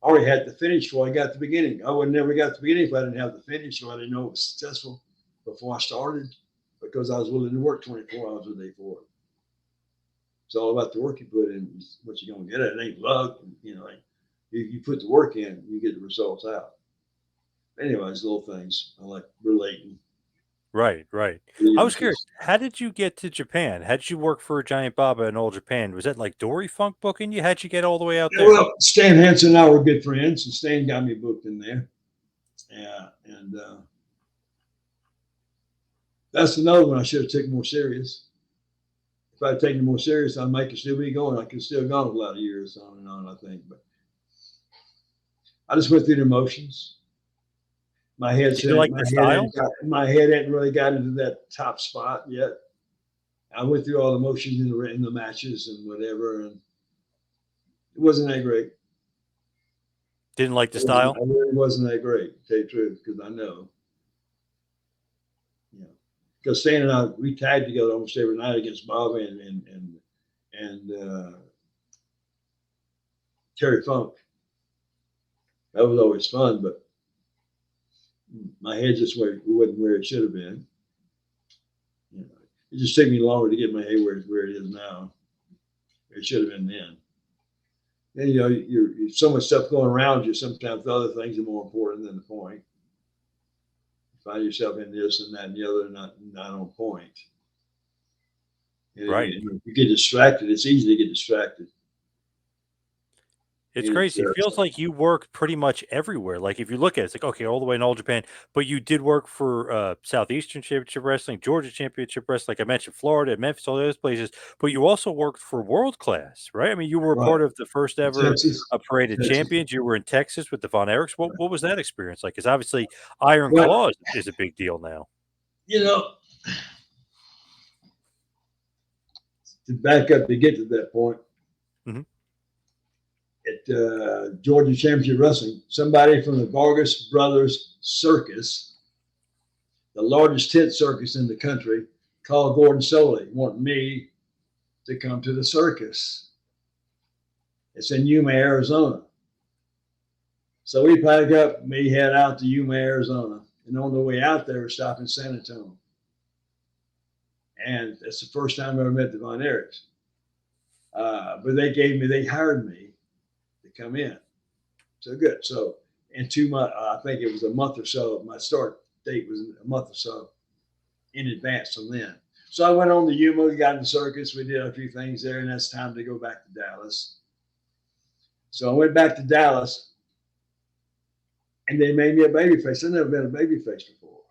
I already had the finish before I got to the beginning. I would never got to the beginning if I didn't have the finish, so I didn't know it was successful before I started because I was willing to work 24 hours a day for it. It's all about the work you put in, what you're going to get at. It ain't luck. You know, you put the work in, you get the results out. Anyways, little things I like relating. Right, right. I was curious. How did you get to Japan? How did you work for Giant Baba in Old Japan? Was that like Dory Funk booking you? How'd you get all the way out there? Well, Stan Hansen and I were good friends, and Stan got me booked in there. Yeah, and that's another one I should have taken more serious. If I'd taken it more serious, I might could still be going. I could still gone a lot of years on and on, I think. But I just went through the emotions. My head Did you like the style? my head hadn't really got into that top spot yet. I went through all the motions in the matches and whatever, and it wasn't that great. Didn't like the style? I really wasn't that great, to tell you the truth, because I know. You know, because Stan and I, we tagged together almost every night against Bob and Terry Funk. That was always fun, but my head just wasn't where it should have been. You know, it just took me longer to get my head where it is now. It should have been then. Then you know, you're so much stuff going around you. Sometimes the other things are more important than the point. You find yourself in this and that and the other, not on point. And Right. you get distracted. It's easy to get distracted. It's crazy. It feels like you work pretty much everywhere. Like if you look at it, it's like, okay, all the way in All Japan, but you did work for Southeastern Championship Wrestling, Georgia Championship Wrestling, like I mentioned, Florida, Memphis, all those places, but you also worked for World Class, right? I mean, you were a Right. part of the first ever Texas. Parade of Champions. You were in Texas with the Von Erichs. What was that experience like? Because obviously Iron Well, Claw is a big deal now. you know, to back up to get to that point, Mhm. at Georgia Championship Wrestling, somebody from the Vargas Brothers Circus, the largest tent circus in the country, called Gordon Soley, wanting me to come to the circus. It's in Yuma, Arizona. So we packed up, me head out to Yuma, Arizona. And on the way out there, we stopped in San Antonio. And that's the first time I ever met the Von Erichs. But they hired me to come in. So good. So in 2 months, I think it was a month or so, my start date was a month or so in advance from then. So I went on to Yuma, we got in the circus, we did a few things there, and that's time to go back to Dallas. So I went back to Dallas, and they made me a babyface. I've never been a babyface before.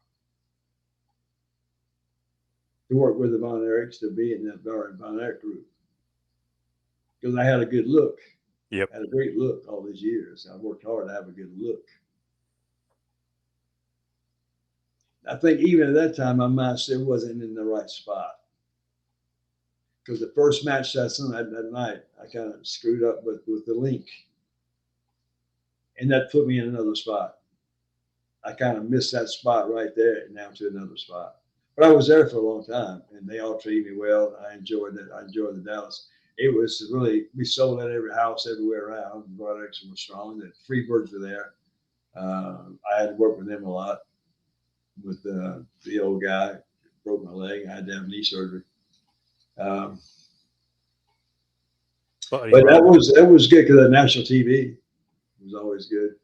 To work with the Von Erichs, to be in that Von Erich group. Because I had a good look. Yep. I had a great look all these years. I worked hard to have a good look. I think even at that time, my mind still wasn't in the right spot. Because the first match that night, I kind of screwed up with the link. And that put me in another spot. I kind of missed that spot right there, and now to another spot. But I was there for a long time, and they all treated me well. I enjoyed it. I enjoyed the Dallas. It was really, we sold at every house everywhere around. The products were strong. The Freebirds were there. I had to work with them a lot. With the old guy, broke my leg. I had to have knee surgery. But that was good because the national TV was always good.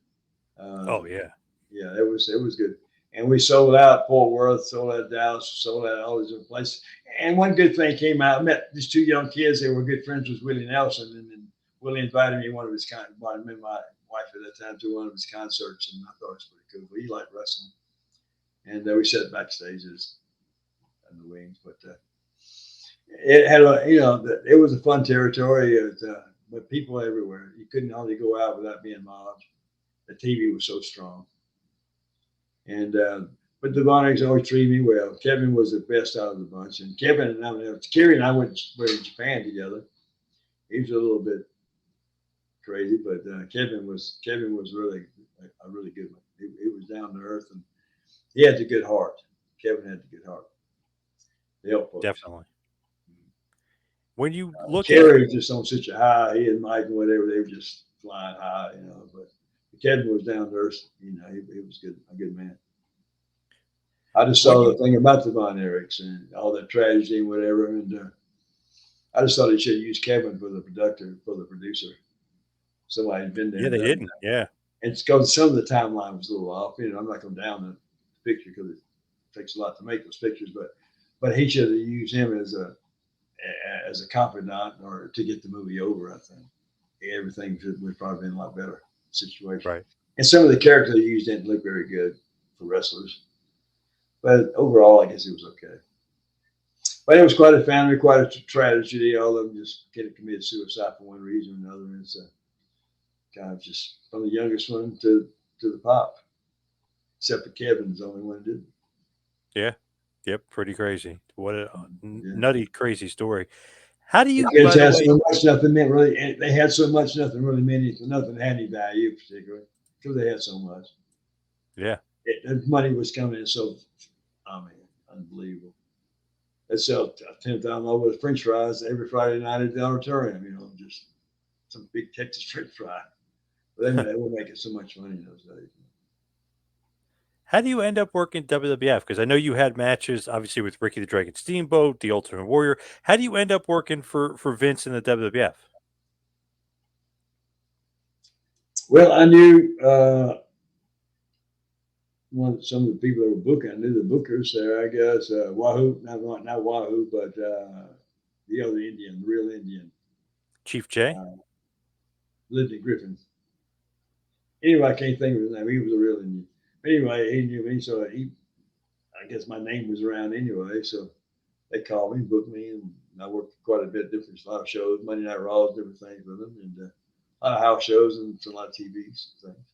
Oh yeah, yeah, it was good. And we sold out Fort Worth, sold out Dallas, sold out all these different places. And one good thing came out. I met these 2 young kids. They were good friends with Willie Nelson, and then Willie invited me to one of his my wife at that time to one of his concerts, and I thought it was pretty cool. He liked wrestling, and we sat backstage in the wings. But it had it was a fun territory. but people everywhere. You couldn't hardly go out without being mobbed. The TV was so strong. And but the Von Erichs always treated me well. Kevin was the best out of the bunch, and Kerry and I were in Japan together. He was a little bit crazy, but Kevin was really a really good one. He was down to earth, and he had the good heart. Kevin had the good heart. They helped folks. Definitely. When you look Kerry was just on such a high. He and Mike and whatever, they were just flying high, you know. But Kevin was down to earth. You know, he was good, a good man. I just saw the thing about the Von Erichs and all that tragedy and whatever, and I just thought they should have used Kevin for the producer. Somebody had been there. Yeah, they didn't. That. Yeah. And it's because some of the timeline was a little off. You know, I'm not going down the picture because it takes a lot to make those pictures, but he should have used him as a confidant or to get the movie over. I think everything would probably been a lot better situation. Right. And some of the characters they used didn't look very good for wrestlers. But overall, I guess it was okay. But it was quite a family, quite a tragedy. All of them just committed suicide for one reason or another. And it's kind of just from the youngest one to the pop. Except for Kevin's the only one who didn't. Yeah. Yep. Pretty crazy. What a nutty, crazy story. How do you? Kids had so much, nothing meant really. They had so much, nothing really meant anything. Nothing had any value, particularly because they had so much. Yeah. The money was coming in so. I mean, unbelievable. They sell $10,000 worth of French fries every Friday night at the auditorium. You know, just some big Texas French fry. But they were making so much money in those days. How do you end up working WWF? Because I know you had matches, obviously, with Ricky the Dragon Steamboat, the Ultimate Warrior. How do you end up working for Vince in the WWF? Well, I knew some of the people that were booking. I knew the bookers there, I guess. Wahoo, not Wahoo, but the other Indian, the real Indian. Chief J? Lived in Griffin. Anyway, I can't think of his name. He was a real Indian. Anyway, he knew me, so I guess my name was around anyway. So they called me, booked me, and I worked quite a bit, different a lot of shows, Monday Night Raws, different things with them, and a lot of house shows and a lot of TVs and things.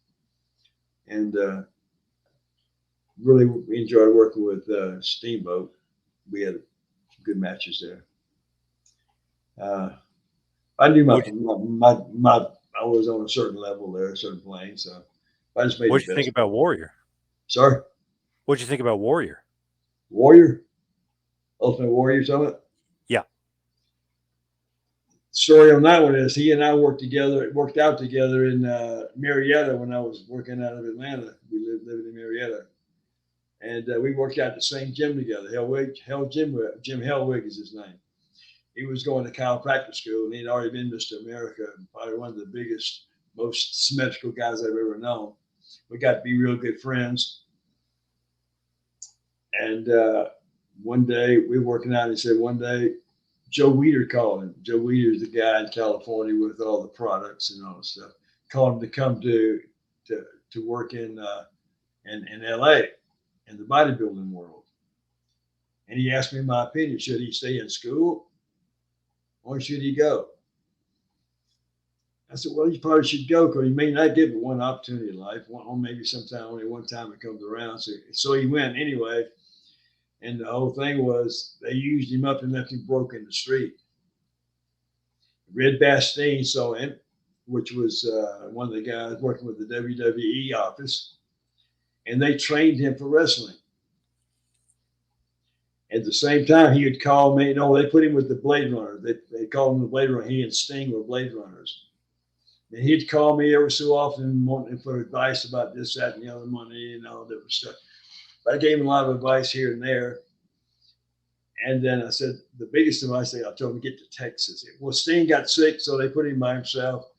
And really enjoyed working with Steamboat. We had good matches there. I knew I was on a certain level there, a certain plane, so I just made. What did you think about Warrior? Sorry. What did you think about Warrior? Warrior, Ultimate Warrior Summit. Yeah. The story on that one is he and I worked out together in Marietta when I was working out of Atlanta. We lived in Marietta. And we worked out the same gym together. Jim Hellwig is his name. He was going to chiropractic school, and he'd already been Mr. America, probably one of the biggest, most symmetrical guys I've ever known. We got to be real good friends. And one day we were working out, and he said one day Joe Weider called him. Joe Weider is the guy in California with all the products and all the stuff. Called him to come to work in LA. In the bodybuilding world. And he asked me my opinion. Should he stay in school or should he go? I said, well, he probably should go because he may not get but one opportunity in life, or maybe sometime only one time it comes around. So he went anyway. And the whole thing was they used him up and left him broke in the street. Red Bastien saw him, which was one of the guys working with the WWE office. And they trained him for wrestling. At the same time, he would call me. They put him with the Blade Runner. They called him the Blade Runner. He and Sting were Blade Runners. And he'd call me every so often wanting for advice about this, that, and the other money and all different stuff. But I gave him a lot of advice here and there. And then I said, the biggest advice I told him to get to Texas. Well, Sting got sick, so they put him by himself.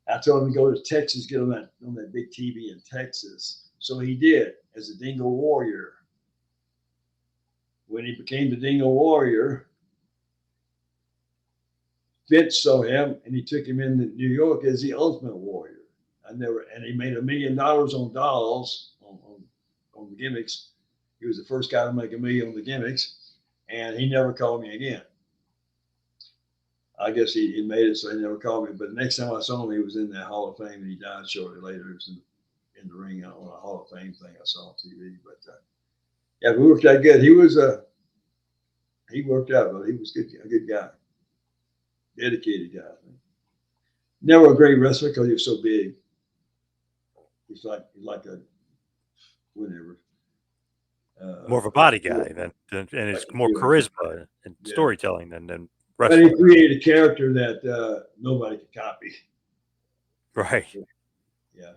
I told him to go to Texas, get on that big TV in Texas. So he did as a Dingo Warrior. When he became the Dingo Warrior, Vince saw him and he took him into New York as the Ultimate Warrior. And he made $1 million on dolls on the gimmicks. He was the first guy to make $1 million on the gimmicks, and he never called me again. I guess he made it, so he never called me. But the next time I saw him, he was in that Hall of Fame, and he died shortly later. He was in the ring on a Hall of Fame thing I saw on TV. But yeah, we worked out good. He worked out, but he was good, a good guy, dedicated guy. I think. Never a great wrestler because he was so big. He's like a whatever. More of a body guy and it's more charisma and storytelling than wrestling. But he created a character that nobody could copy. Right. Yeah.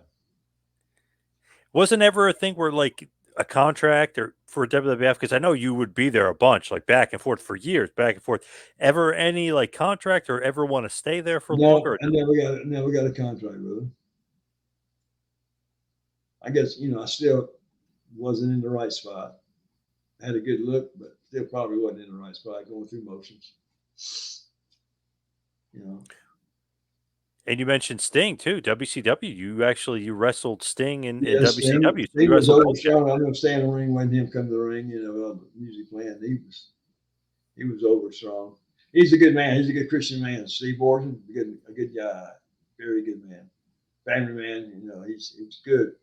Wasn't ever a thing where like a contract or for WWF, because I know you would be there a bunch, like back and forth for years, back and forth. Ever any like contract or ever want to stay there for longer? I never got a contract with him. I guess, I still wasn't in the right spot. I had a good look, but still probably wasn't in the right spot, going through motions. And you mentioned Sting too, WCW. You wrestled Sting in WCW. Sting was overstrong. I remember staying in the ring when him come to the ring, music playing. He was overstrong. He's a good man. He's a good Christian man. Steve Orton, a good guy, very good man, family man. He was good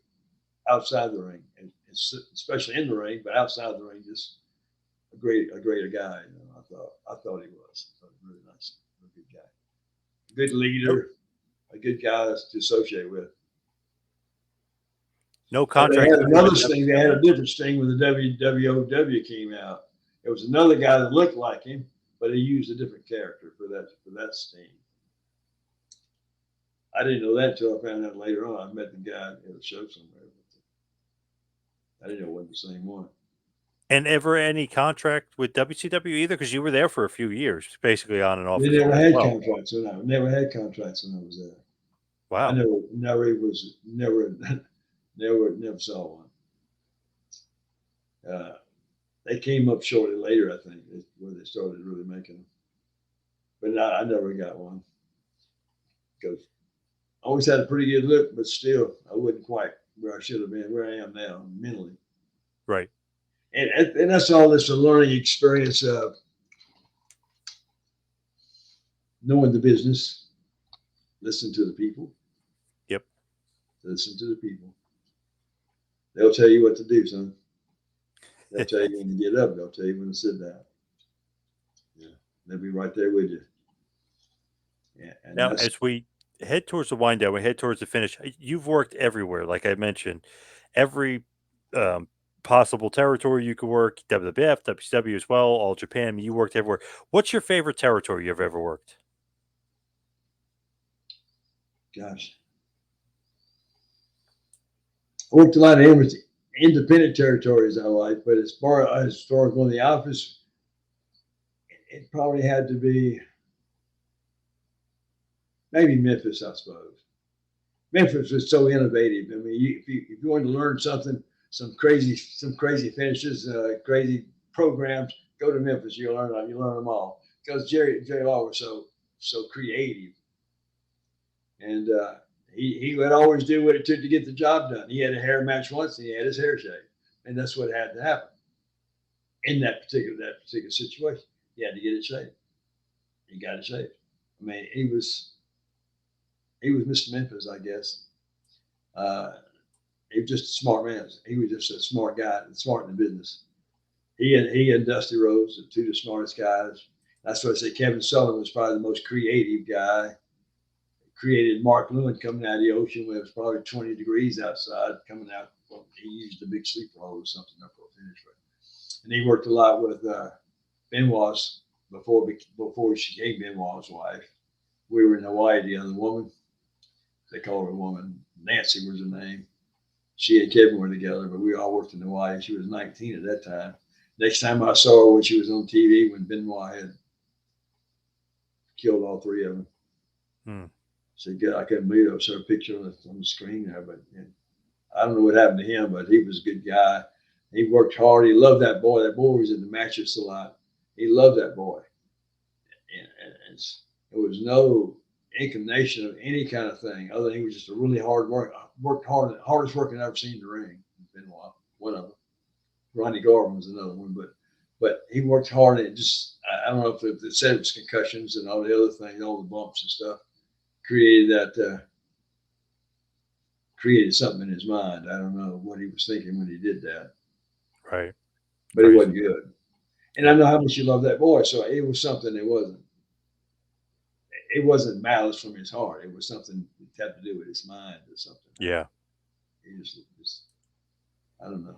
outside the ring, and especially in the ring, but outside the ring, just a greater guy. I thought he was. I thought he was really nice, a good guy, good leader, a good guy to associate with. No contract. They had another Sting. They had a different Sting when the WWOW came out. It was another guy that looked like him, but he used a different character for that Sting. I didn't know that until I found out later on. I met the guy at a show somewhere. I didn't know it wasn't the same one. And ever any contract with WCW either? Because you were there for a few years, basically on and off. They never had contracts when I was there. Wow. I never saw one. They came up shortly later, I think, where they started really making them. But I never got one because I always had a pretty good look, but still, I wasn't quite where I should have been, where I am now mentally. Right. And that's all this a learning experience of knowing the business, listen to the people. Yep. Listen to the people. They'll tell you what to do, son. They'll tell you when to get up. They'll tell you when to sit down. Yeah. They'll be right there with you. Yeah. And now, as we head towards the wind down, we head towards the finish. You've worked everywhere, like I mentioned, every possible territory you could work. WWF, WCW as well, All Japan. You worked everywhere. What's your favorite territory you've ever worked? Gosh, I worked a lot of independent territories I like, but as far as going to the office, it probably had to be maybe Memphis, I suppose. Memphis was so innovative. I mean, if you want to learn something, some crazy finishes, crazy programs, go to Memphis. You learn them all because Jerry Lawler was so creative, and he would always do what it took to get the job done. He had a hair match once, and he had his hair shaved, and that's what had to happen in that particular situation. He had to get it shaved. He got it shaved. I mean, he was Mr. Memphis, I guess. He was just a smart man. He was just a smart guy, smart in the business. He and Dusty Rhodes, the two of the smartest guys. That's why I say Kevin Sullivan was probably the most creative guy. Created Mark Lewin coming out of the ocean when it was probably 20 degrees outside, coming out. Well, he used a big sleeper hole or something up for a finish. And he worked a lot with Benoit's before she became Benoit's wife. We were in Hawaii, the other woman. They called her a woman. Nancy was her name. She and Kevin were together, but we all worked in Hawaii. She was 19 at that time. Next time I saw her when she was on TV, when Benoit had killed all three of them. So I couldn't believe it. I saw a picture on the screen there, but I don't know what happened to him, but he was a good guy. He worked hard. He loved that boy. That boy was in the matches a lot. He loved that boy. And there was no inclination of any kind of thing other than he was just a really hard worked hard, hardest working I've ever seen in the ring. Benoit, one of them. Ronnie Garvin was another one, but but he worked hard. And I don't know if it said it was concussions and all the other things, all the bumps and stuff, created something in his mind. I don't know what he was thinking when he did that, Right. but he Crazy. wasn't good. And I know how much you love that boy, so it was something that wasn't. It wasn't malice from his heart. It was something that had to do with his mind or something. Yeah. He just I don't know.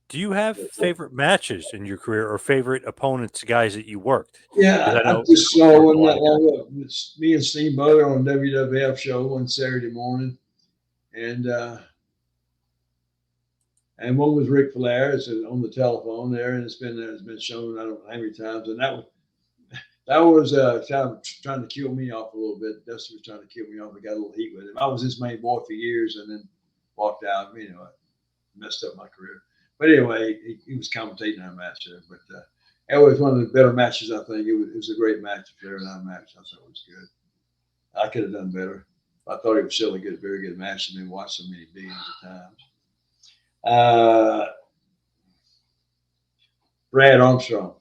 Do you have favorite matches in your career or favorite opponents, guys that you worked? Yeah, I I know just you saw worked a one lot not of long ago. It's me and Steamboat on a WWF show one Saturday morning, and one was Ric Flair. It's on the telephone there, and it's been shown I don't know how many times, and that was trying to kill me off a little bit. Dusty was trying to kill me off. I got a little heat with him. I was his main boy for years, and then walked out. You know, I messed up my career. But anyway, he was commentating our match there. But it was one of the better matches. I think it was a great match. Flair and I match. I thought it was good. I could have done better. I thought it was still a good, very good match. I've been watched so many billions of times. Brad Armstrong,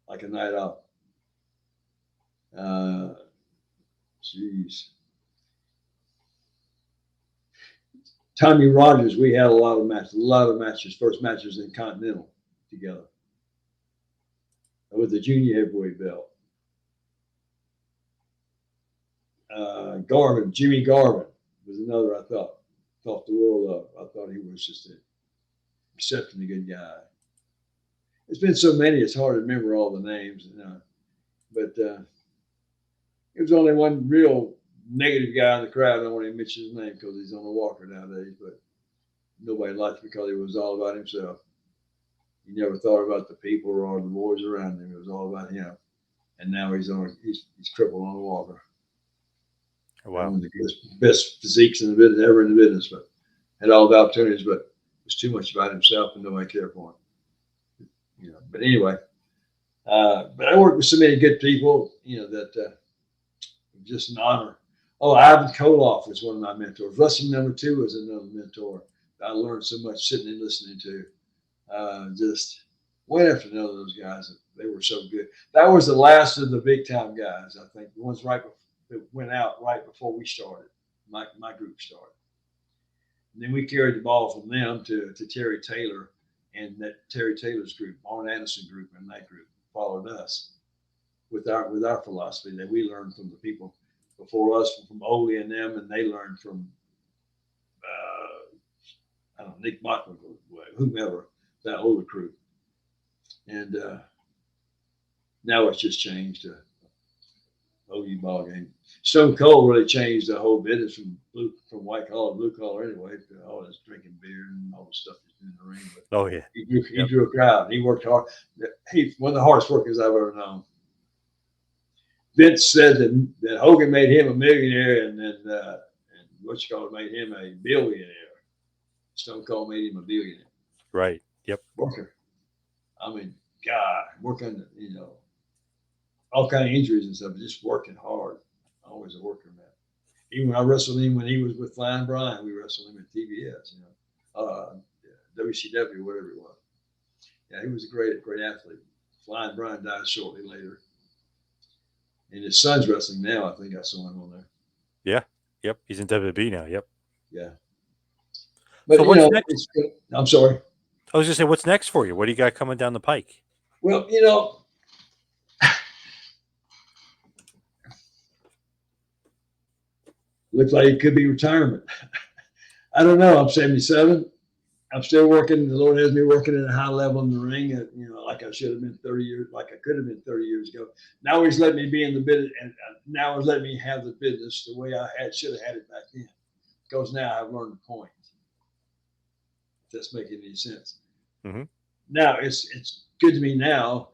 like a night off. Jeez. Tommy Rogers, we had a lot of matches, first matches in Continental together with the junior heavyweight belt. Garvin, Jimmy Garvin was another I thought the world of. I thought he was just an exceptionally good guy. There's been so many, it's hard to remember all the names, but it was only one real negative guy in the crowd. I don't want to mention his name because he's on a walker nowadays, but nobody liked him because he was all about himself. He never thought about the people or the boys around him. It was all about him. And now he's crippled on a walker. Wow. One of the best physiques in the business, ever in the business, but had all the opportunities, but was too much about himself and nobody cared for him. But anyway, but I worked with so many good people, that just an honor. Oh, Ivan Koloff was one of my mentors. Wrestling number 2 was another mentor I learned so much sitting and listening to. Just one after another of those guys, they were so good. That was the last of the big time guys, I think. The ones that went out right before we started, my group started. And then we carried the ball from them to Terry Taylor, and that Terry Taylor's group, Arn Anderson group, and that group followed us with our philosophy that we learned from the people before us, from Ole and them, and they learned from I don't know, Nick Bachman, whomever, that older crew. And now it's just changed to OU ball game. Stone Cold really changed the whole business from white collar, blue collar anyway, to all this drinking beer and all the stuff he's doing in the ring. But oh yeah, he drew a crowd. He worked hard. He's one of the hardest workers I've ever known. Vince said that Hogan made him a millionaire, and made him a billionaire. Stone Cold made him a billionaire. Right. Yep. Worker. I mean, God, working, all kind of injuries and stuff, just working hard. Always a worker, man. Even when I wrestled him when he was with Flying Brian, we wrestled him at TBS, WCW, whatever it was. Yeah, he was a great athlete. Flying Brian died shortly later. And his son's wrestling now. I think I saw him on there. Yeah. Yep. He's in WWE now. Yep. Yeah. But so what's next? I'm sorry. I was just saying, what's next for you? What do you got coming down the pike? Well, looks like it could be retirement. I don't know. I'm 77. I'm still working. The Lord has me working at a high level in the ring, like I should have been 30 years, like I could have been 30 years ago. Now he's letting me be in the business, and now he's letting me have the business the way I should have had it back then. Because now I've learned the point. If that's making any sense. Mm-hmm. Now it's good to me now,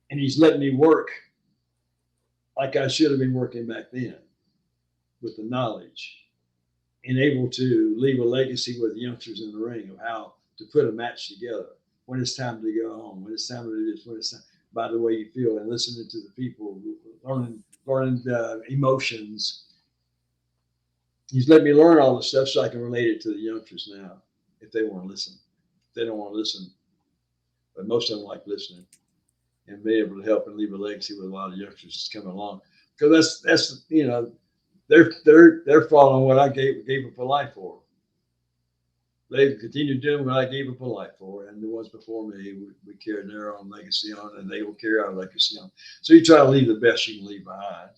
and he's letting me work like I should have been working back then, with the knowledge, and able to leave a legacy with the youngsters in the ring of how to put a match together, when it's time to go home, when it's time to do this, when it's time, by the way you feel, and listening to the people, learning the emotions. He's let me learn all the stuff so I can relate it to the youngsters now, if they want to listen. they don't want to listen, but most of them like listening and be able to help and leave a legacy with a lot of youngsters that's coming along. Because that's they're following what I gave up a life for. They continued doing what I gave up a life for, and the ones before me, we carried their own legacy on, and they will carry our legacy on. So you try to leave the best you can leave behind,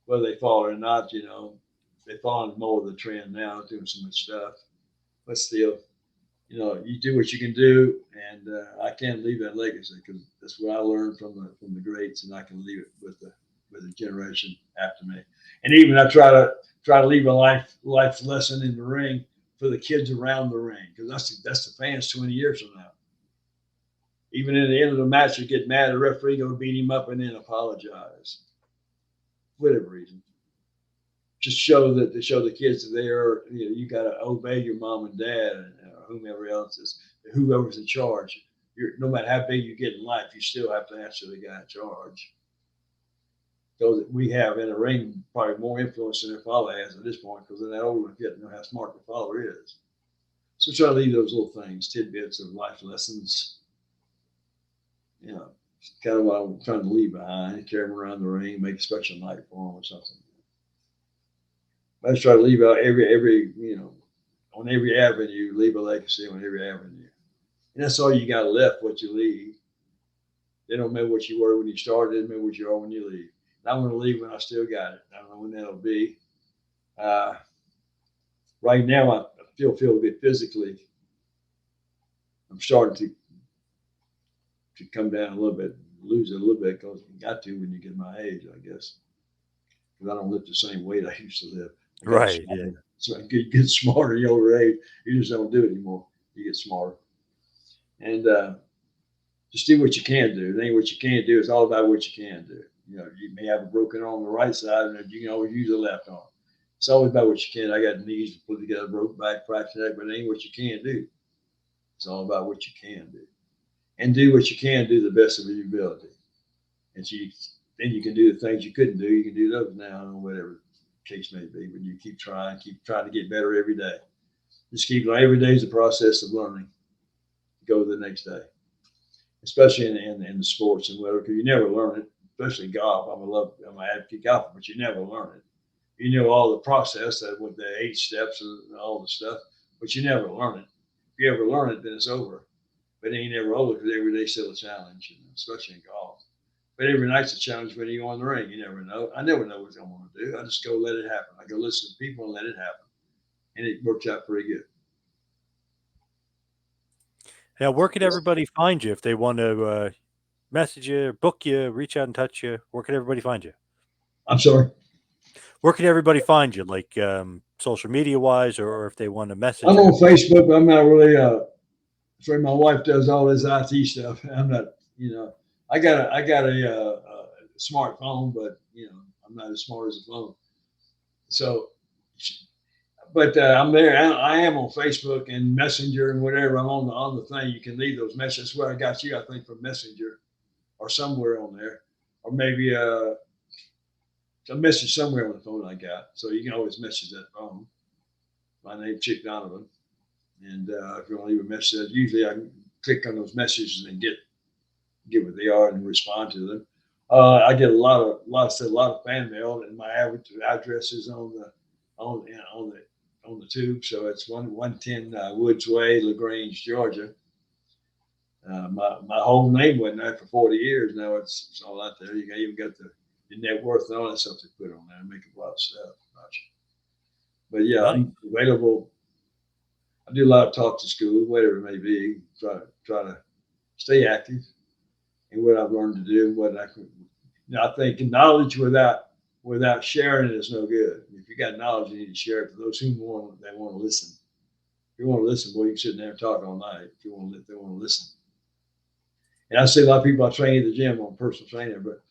whether they follow it or not. They follow more of the trend now, doing so much stuff, but still, you do what you can do, and I can't leave that legacy because that's what I learned from the greats, and I can leave it with the generation after me. And even I try to leave a life lesson in the ring for the kids around the ring, because that's the fans 20 years from now. Even in the end of the match, you get mad, the referee go beat him up and then apologize, whatever reason. Just show the kids that they are. You got to obey your mom and dad and whomever else is, whoever's in charge. No matter how big you get in life, you still have to answer the guy in charge. So we have in the ring probably more influence than their father has at this point, because they're that older to know how smart their father is. So try to leave those little things, tidbits of life lessons. Kind of what I'm trying to leave behind, carry them around the ring, make a special night for them or something. Let's try to leave out every on every avenue, leave a legacy on every avenue. And that's all you got left, what you leave. They don't matter what you were when you started, they don't matter what you are when you leave. And I'm going to leave when I still got it. I don't know when that'll be. Right now, I feel a bit physically. I'm starting to come down a little bit, lose it a little bit, because you got to when you get my age, I guess. Because I don't lift the same weight I used to lift. Right. Yeah. So you get smarter in your older age. You just don't do it anymore. You get smarter. And just do what you can do. It ain't what you can't do. It's all about what you can do. You may have a broken arm on the right side, and you can always use the left arm. It's always about what you can. I got knees to put together, broke back, fractured neck, but it ain't what you can do. It's all about what you can do. And do what you can do the best of your ability. And then you can do the things you couldn't do. You can do those now, or whatever the case may be. But you keep trying to get better every day. Just every day is a process of learning. Go to the next day, especially in the sports and whatever, because you never learn it. Especially golf. I'm an advocate golfer, but you never learn it. You know all the process with the 8 steps and all the stuff, but you never learn it. If you ever learn it, then it's over. But it ain't never over, because every day's still a challenge, especially in golf. But every night's a challenge when you go in the ring. You never know. I never know what I'm going to do. I just go let it happen. I go listen to people and let it happen. And it works out pretty good. Now, where could everybody find you if they want to message you, book you, reach out and touch you? Where could everybody find you? I'm sorry? Where can everybody find you, like social media wise, or if they want to message? I'm on Facebook, but I'm not really. Sorry, my wife does all this IT stuff. I'm not. I got a smartphone, but I'm not as smart as a phone. So, but I'm there. I am on Facebook and Messenger and whatever. I'm on the thing. You can leave those messages. Where I got you, I think, from Messenger or somewhere on there, or maybe a message somewhere on the phone I got. So you can always message that phone. My name's Chick Donovan. And if you want to leave a message, usually I can click on those messages and get what they are and respond to them. I get a lot of fan mail, and my address is on the tube. So it's 110 Woods Way, LaGrange, Georgia. My whole name wasn't there for 40 years. Now it's all out there. You even got the net worth and all that stuff they put on there and make a lot of stuff about you. But yeah, I'm available. I do a lot of talk to school, whatever it may be. Try to stay active in what I've learned to do. I think knowledge without sharing it is no good. If you got knowledge, you need to share it for those who want to listen. If you want to listen, boy, you can sit there and talk all night. If they want to listen. And I see a lot of people I train at the gym on personal trainer, but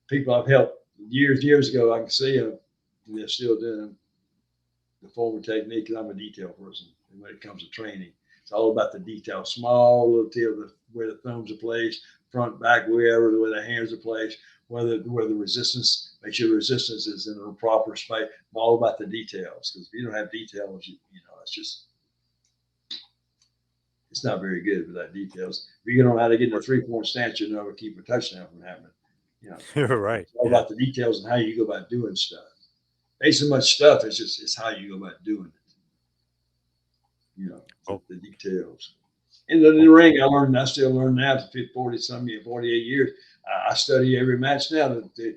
people I've helped years ago, I can see them, and they're still doing the former technique, because I'm a detail person. And when it comes to training, it's all about the detail. Small little detail, where the thumbs are placed, front, back, where the hands are placed, where the resistance, make sure the resistance is in the proper space. I'm all about the details, because if you don't have details, it's just It's not very good without details. If you don't know how to get in a 3-point stance, you'll never keep a touchdown from happening. You know, Right. it's all about the details and how you go about doing stuff. Ain't so much stuff. It's how you go about doing it. You know, the details. In the ring, I still learn now to 48 years. I study every match now to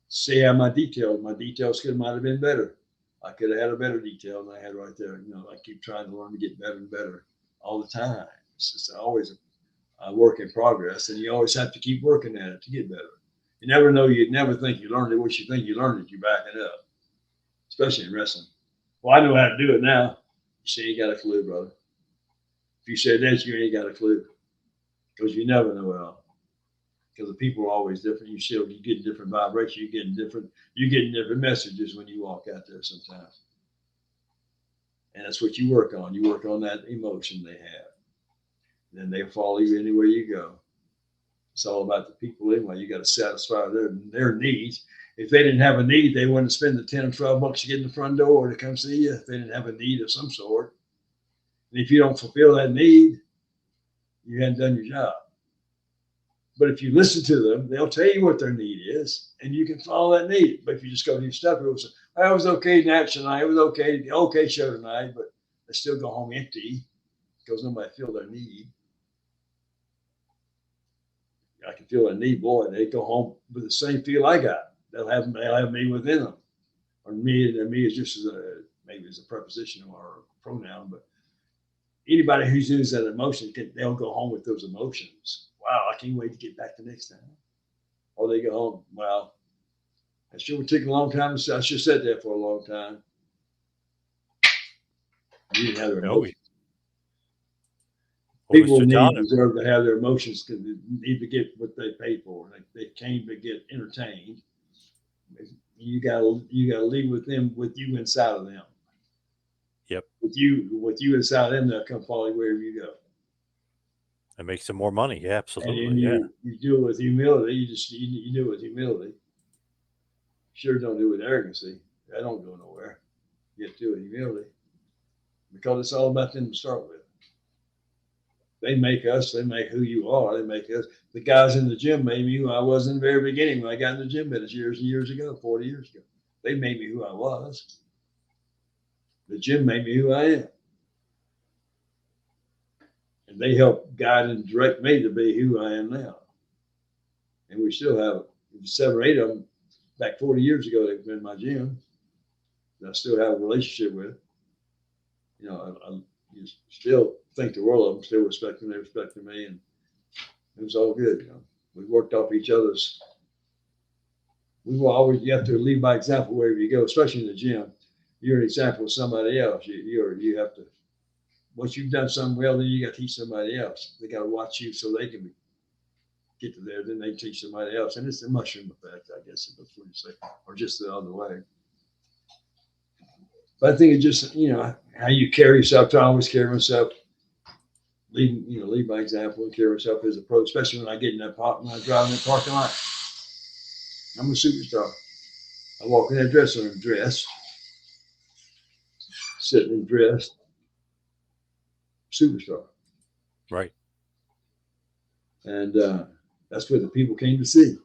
see how my details might have been better. I could have had a better detail than I had right there. You know, I keep trying to learn to get better and better all the time. It's just always a work in progress, and you always have to keep working at it to get better. You never know. You'd never think you learned it. What you think you learned it, you back it up, especially in wrestling. Well, I know how to do it now. You see, you ain't got a clue, brother. If you said that, you ain't got a clue, because you never know it all. Because the people are always different. You get different vibrations. You getting different messages when you walk out there sometimes. And that's what you work on. You work on that emotion they have. And then they'll follow you anywhere you go. It's all about the people anyway. You got to satisfy their needs. If they didn't have a need, they wouldn't spend the 10 or 12 bucks to get in the front door to come see you. If they didn't have a need of some sort. And if you don't fulfill that need, you hadn't done your job. But if you listen to them, they'll tell you what their need is, and you can follow that need. But if you just go to your stuff, it was, I was okay match tonight. It was okay show tonight, but they still go home empty because nobody feel their need. I can feel their need, boy. They go home with the same feel I got. They'll have me within them, or me is just maybe as a preposition or a pronoun, but anybody who uses that emotion, they'll go home with those emotions. Wow, I can't wait to get back the next time. Or they go home, wow, that sure would take a long time. I should have sat there for a long time. You didn't have their emotions. People deserve to have their emotions because they need to get what they paid for. They came to get entertained. You gotta leave with you inside of them. Yep. With you inside of them, they'll come follow you wherever you go. It makes them more money. Yeah, absolutely. And you do it with humility. You do it with humility. Sure, don't do it with arrogancy. That don't go nowhere. You have to do it with humility because it's all about them to start with. They make us. They make who you are. They make us. The guys in the gym made me who I was in the very beginning when I got in the gym business years and years ago, 40 years ago. They made me who I was. The gym made me who I am. And they helped guide and direct me to be who I am now. And we still have 7 or 8 of them back 40 years ago that have been in my gym that I still have a relationship with. You know, I still think the world of them, still respect them, they respected me, and it was all good. You know, we worked off each other's. You have to lead by example wherever you go, especially in the gym. You're an example of somebody else. You have to. Once you've done something well, then you got to teach somebody else. They got to watch you so they can get to there. Then they teach somebody else, and it's the mushroom effect, I guess, that's what you say, or just the other way. But I think it's just how you carry yourself. I always carry myself, lead by example, and carry myself as a pro. Especially when I get in that when I drive in that parking lot. I'm a superstar. I walk in that dressing room dressed, sitting and dressed. Superstar. Right. And that's what the people came to see.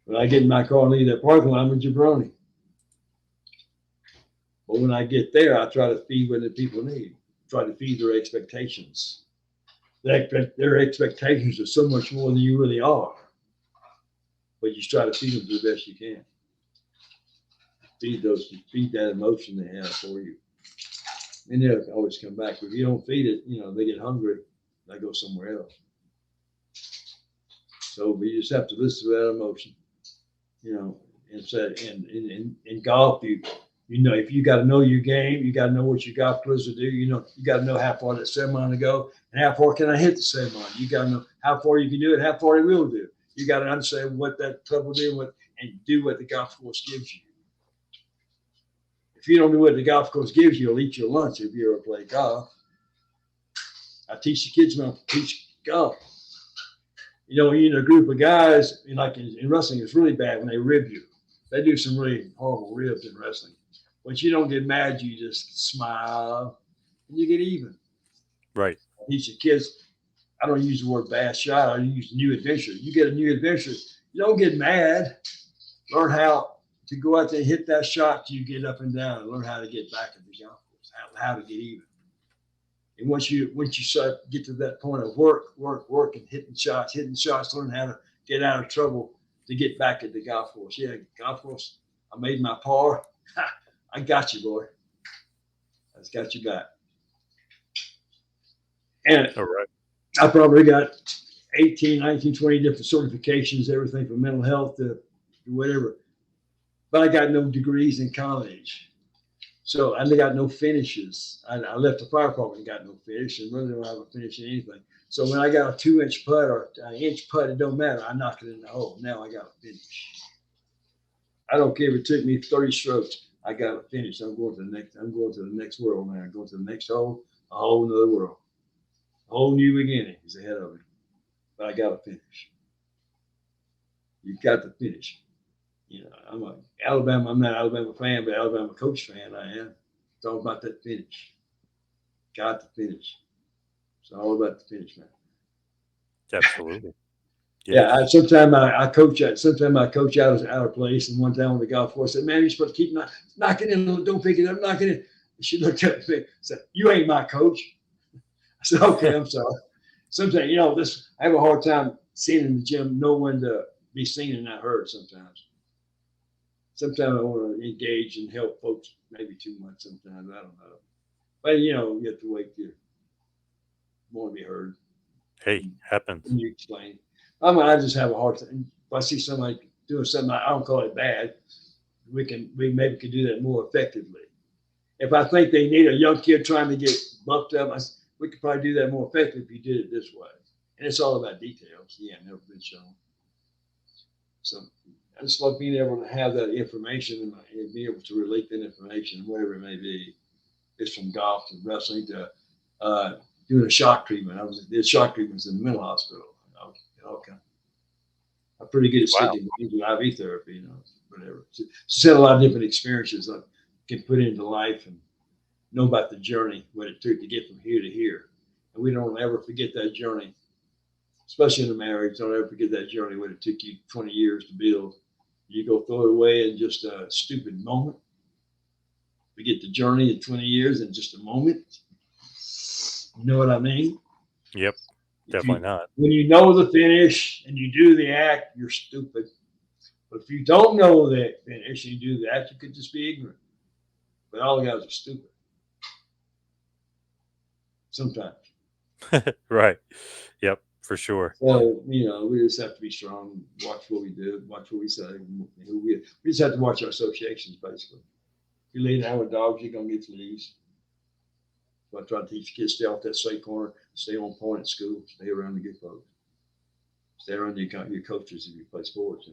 When I get in my car and leave that parking lot, I'm a jabroni. But when I get there, I try to feed what the people need. Try to feed their expectations. Their expectations are so much more than you really are. But you try to feed them the best you can. Feed that emotion they have for you. And they'll always come back. But if you don't feed it, they get hungry. They go somewhere else. So you just have to listen to that emotion. And say, in golf, if you got to know your game, you got to know what your golf clubs to do. You got to know how far that 7-iron to go, and how far can I hit the 7-iron. You got to know how far you can do it, how far it will do. You got to understand what that club will do, and do what the golf course gives you. If you don't know what the golf course gives you, you'll eat your lunch if you ever play golf. I teach the kids when I teach golf. You're in a group of guys, like in wrestling, it's really bad when they rib you. They do some really horrible ribs in wrestling. But you don't get mad, you just smile and you get even. Right. Teach the kids. I don't use the word bad shot. I use new adventure. You get a new adventure. You don't get mad. Learn how to go out there and hit that shot till you get up and down, and learn how to get back at the golf course, how to get even. And once you start get to that point of work, and hitting shots, learn how to get out of trouble to get back at the golf course. Yeah, golf course. I made my par. I got you, boy. I just got you back. And All right. I probably got 18, 19, 20 different certifications, everything from mental health to whatever. But I got no degrees in college. So I got no finishes. I left the fire department and got no finish, and really don't have a finish in anything. So when I got a 2-inch putt or an inch putt, it don't matter. I knock it in the hole. Now I got a finish. I don't care if it took me 30 strokes. I got a finish. I'm going to the next. I'm going to the next world, man. I'm going to the next hole, a whole nother world. A whole new beginning is ahead of me. But I got to finish. You've got to finish. You know, I'm not an Alabama fan, but Alabama coach fan I am. It's all about that finish. Got to finish. It's all about the finish, man. Absolutely. Yes. Yeah, sometimes I coach out of place, and one time on the golf course, I said, "Man, you're supposed to keep knocking in. Don't pick it up, knocking it." She looked at me and said, "You ain't my coach." I said, "Okay, I'm sorry." Sometimes, I have a hard time seeing in the gym, know when to be seen and not heard. Sometimes I want to engage and help folks, maybe too much. Sometimes I don't know, but you have to wait to want to be heard. Hey, happens. And you explain. I just have a hard time. If I see somebody doing something, I don't call it bad. We maybe could do that more effectively. If I think they need a young kid trying to get buffed up, we could probably do that more effectively if you did it this way. And it's all about details. Yeah, never been shown. So I just love being able to have that information and be able to relate that information, whatever it may be. It's from golf to wrestling to doing a shock treatment. Did shock treatments in the mental hospital. Okay. I'm pretty good at sticking with IV therapy, whatever. So just had a lot of different experiences I can put into life and know about the journey, what it took to get from here to here. And we don't ever forget that journey, especially in a marriage. Don't ever forget that journey, what it took you 20 years to build. You go throw it away in just a stupid moment. Forget the journey in 20 years in just a moment. You know what I mean? Yep. Definitely not. When you know the finish and you do the act, you're stupid. But if you don't know the finish and you do the act, you could just be ignorant. But all the guys are stupid. Sometimes. Right. Yep, for sure. So, we just have to be strong, watch what we do, watch what we say. We just have to watch our associations, basically. If you lay down with dogs, you're going to get fleas. So I try to teach kids, stay off that straight corner, stay on point at school, stay around the good folks. Stay around your coaches if you play sports.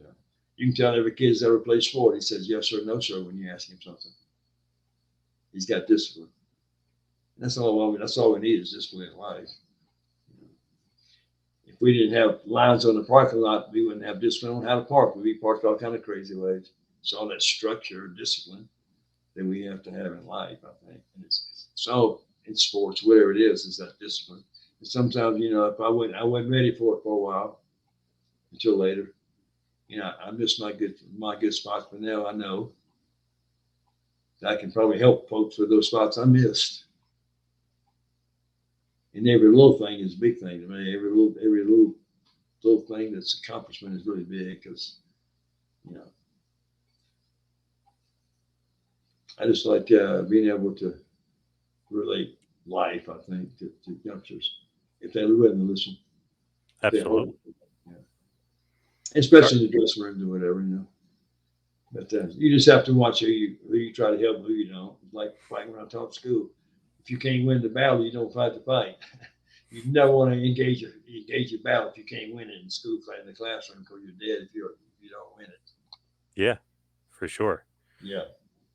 You can tell every kid's ever played sport. He says yes or no, sir, when you ask him something. He's got discipline. And that's all we need is discipline in life. If we didn't have lines on the parking lot, we wouldn't have discipline on how to park. We'd be parked all kind of crazy ways. It's all that structure, discipline that we have to have in life, I think. And so in sports, whatever it is that discipline. And sometimes, if I wasn't ready for it for a while until later. I missed my good spots, but now I know that I can probably help folks with those spots I missed. And every little thing is a big thing to me. Every little thing that's accomplishment is really big because, I just like being able to relate life, I think, to youngsters if they're willing to listen. Absolutely. Especially in the dressing rooms or whatever, But you just have to watch who you try to help, who you don't. Like when I taught school, if you can't win the battle, you don't fight the fight. You never want to engage your battle if you can't win it in school, in the classroom, because you're dead if you don't win it. Yeah, for sure. Yeah.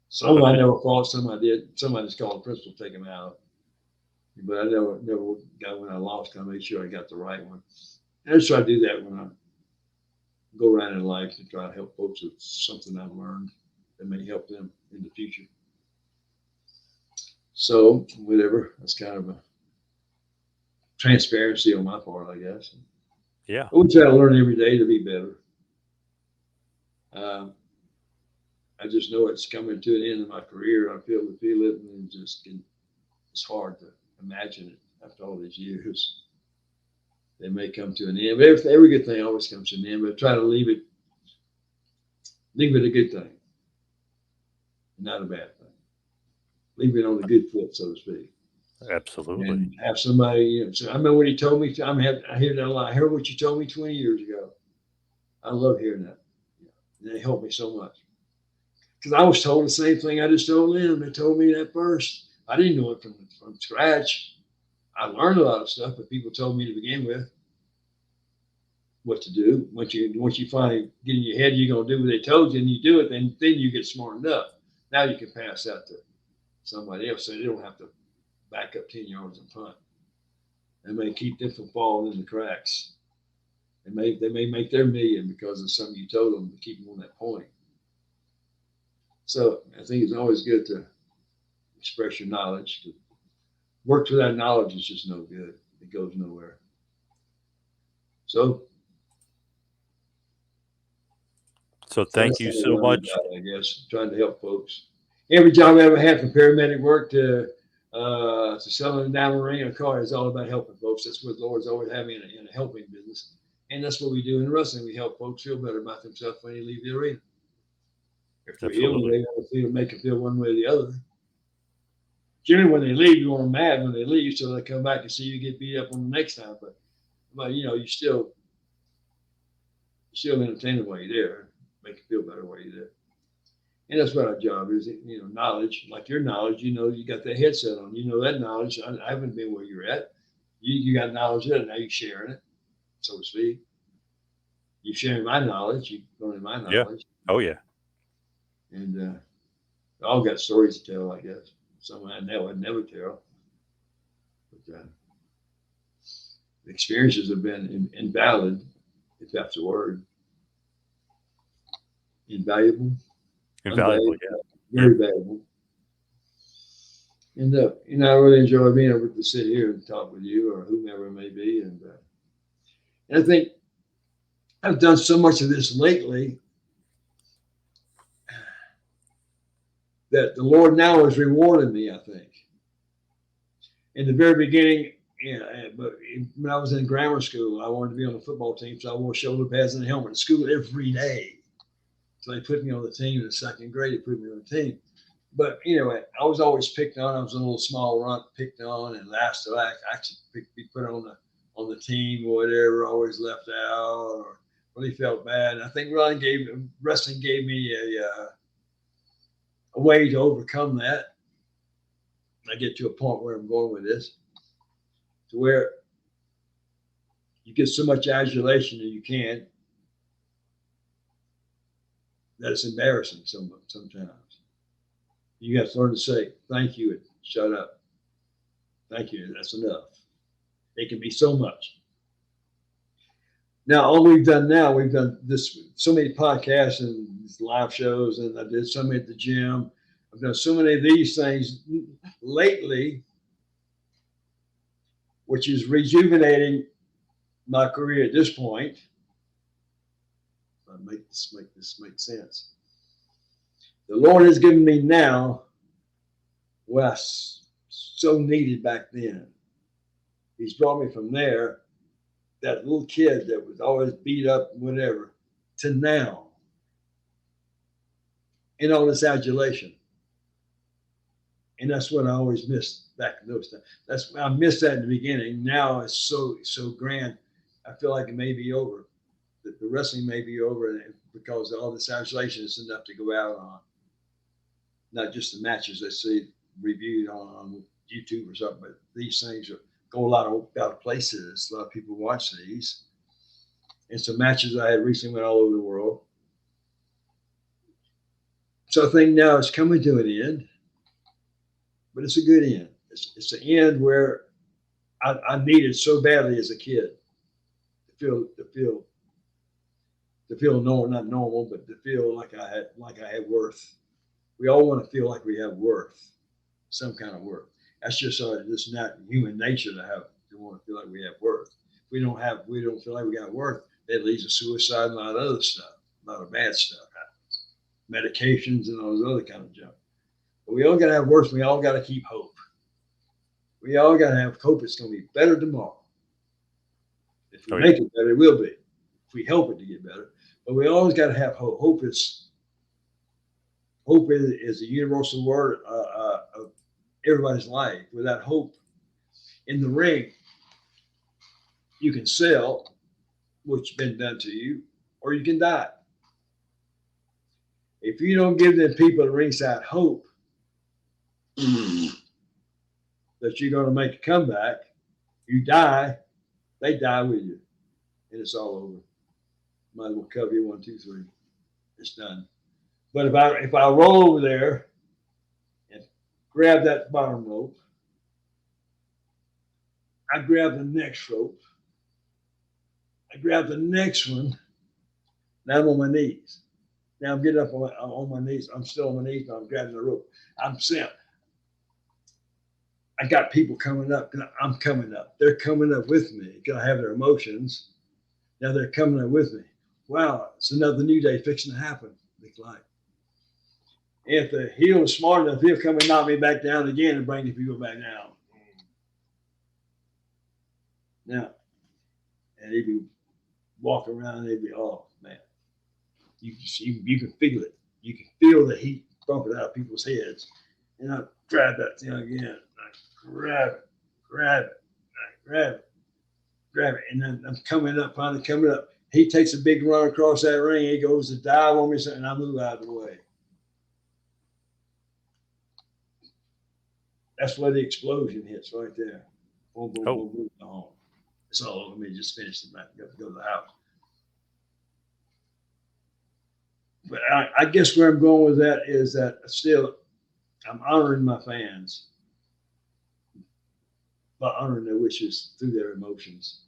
Some I never fought, some I did. Some I just called the principal, take them out. But I never got when I lost. I made sure I got the right one. And I just try to do that when I go around in life to try to help folks with something I've learned that may help them in the future. So whatever, that's kind of transparency on my part, I guess. Yeah. But we try to learn every day to be better. I just know it's coming to an end of my career. I feel it, and it's hard to imagine it after all these years. They may come to an end, but every good thing always comes to an end. But try to leave it a good thing, not a bad thing. Leave it on the good foot, so to speak. Absolutely. And have somebody, so I remember when he told me, I hear that a lot. I heard what you told me 20 years ago. I love hearing that. And they helped me so much. Because I was told the same thing I just told them. They told me that first. I didn't know it from scratch. I learned a lot of stuff, but people told me to begin with what to do. Once you finally get in your head, you're going to do what they told you, and you do it, then you get smartened up. Now you can pass that to somebody else, so they don't have to back up 10 yards and punt. They may keep them from falling in the cracks. They may make their million because of something you told them to keep them on that point. So I think it's always good to express your knowledge. Work without knowledge is just no good. It goes nowhere. So thank you so much. I guess trying to help folks. Every job I ever had, from paramedic work to selling down the ring a car, is all about helping folks. That's what the Lord's always had me in a helping business. And that's what we do in wrestling. We help folks feel better about themselves when they leave the arena. If they're ill, they want to make them feel one way or the other. Generally, when they leave, you want them mad when they leave, so they come back and see you get beat up on the next time. But you still entertain them while you're there, make you feel better while you're there. And that's what our job is. Knowledge, like your knowledge. You got that headset on. That knowledge. I haven't been where you're at. You got knowledge of it. Now you're sharing it, so to speak. You're sharing my knowledge. You're learning my knowledge. Yeah. Oh yeah. And all got stories to tell, I guess. Some I'd never tell. But the experiences have been invalid, if that's the word. Invaluable. Invaluable, yeah. Very valuable. And I really enjoy being able to sit here and talk with you or whomever it may be. And I think I've done so much of this lately that the Lord now is rewarding me, I think. In the very beginning, but when I was in grammar school, I wanted to be on the football team, so I wore shoulder pads and a helmet at school every day. So they put me on the team in the second grade. They put me on the team. But anyway, I was always picked on. I was a little small runt, picked on, and last to actually be put on the team or whatever. Always left out or really felt bad. And I think wrestling gave me a way to overcome that. I get to a point where I'm going with this, to where you get so much adulation that you can, that it's embarrassing sometimes. You have to learn to say thank you and shut up. Thank you, that's enough. It can be so much. Now, all we've done this, so many podcasts and live shows, and I did so many at the gym. I've done so many of these things lately, which is rejuvenating my career at this point. Make this make sense. The Lord has given me now what I so needed back then. He's brought me from there, that little kid that was always beat up and whatever, to now, in all this adulation. And that's what I always missed back in those times. I missed that in the beginning. Now it's so grand. I feel like it may be over. The wrestling may be over because all this adulation is enough to go out on. Not just the matches I see reviewed on YouTube or something, but these things go a lot of places. A lot of people watch these. And some matches I had recently went all over the world. So I think now it's coming to an end, but it's a good end. It's an end where I needed so badly as a kid to feel normal, not normal, but to feel like I had worth. We all want to feel like we have worth, some kind of worth. That's just not human nature to We want to feel like we have worth. If we don't feel like we got worth, that leads to suicide and a lot of other stuff. A lot of bad stuff happens. Medications and all those other kind of junk. But we all got to have worth. We all got to keep hope. We all got to have hope it's going to be better tomorrow. If we make it better, it will be. If we help it to get better. But we always got to have hope. Hope is a universal word of everybody's life. Without hope in the ring, you can sell what's been done to you, or you can die. If you don't give them people at ringside hope that you're going to make a comeback, you die, they die with you, and it's all over. Might as well cover you 1, 2, 3. It's done. But if I roll over there and grab that bottom rope, I grab the next rope, I grab the next one. Now I'm on my knees. Now I'm getting up on my knees. I'm still on my knees. Now I'm grabbing the rope. I'm saying, I got people coming up. I'm coming up. They're coming up with me. Gonna have their emotions. Now they're coming up with me. Wow, it's another new day fixing to happen. Big light. If the heel is smart enough, he'll come and knock me back down again and bring the people back down. Now, and he'd be walking around and they'd be, oh man, you can feel it. You can feel the heat bumping out of people's heads. And I grab that thing again. I grab it, and then I'm finally coming up. He takes a big run across that ring. He goes to dive on me, and I move out of the way. That's where the explosion hits right there. Boom, boom, boom, boom, boom. It's all over me. Just finished the match. Got to go to the house. But I guess where I'm going with that is that still I'm honoring my fans by honoring their wishes through their emotions.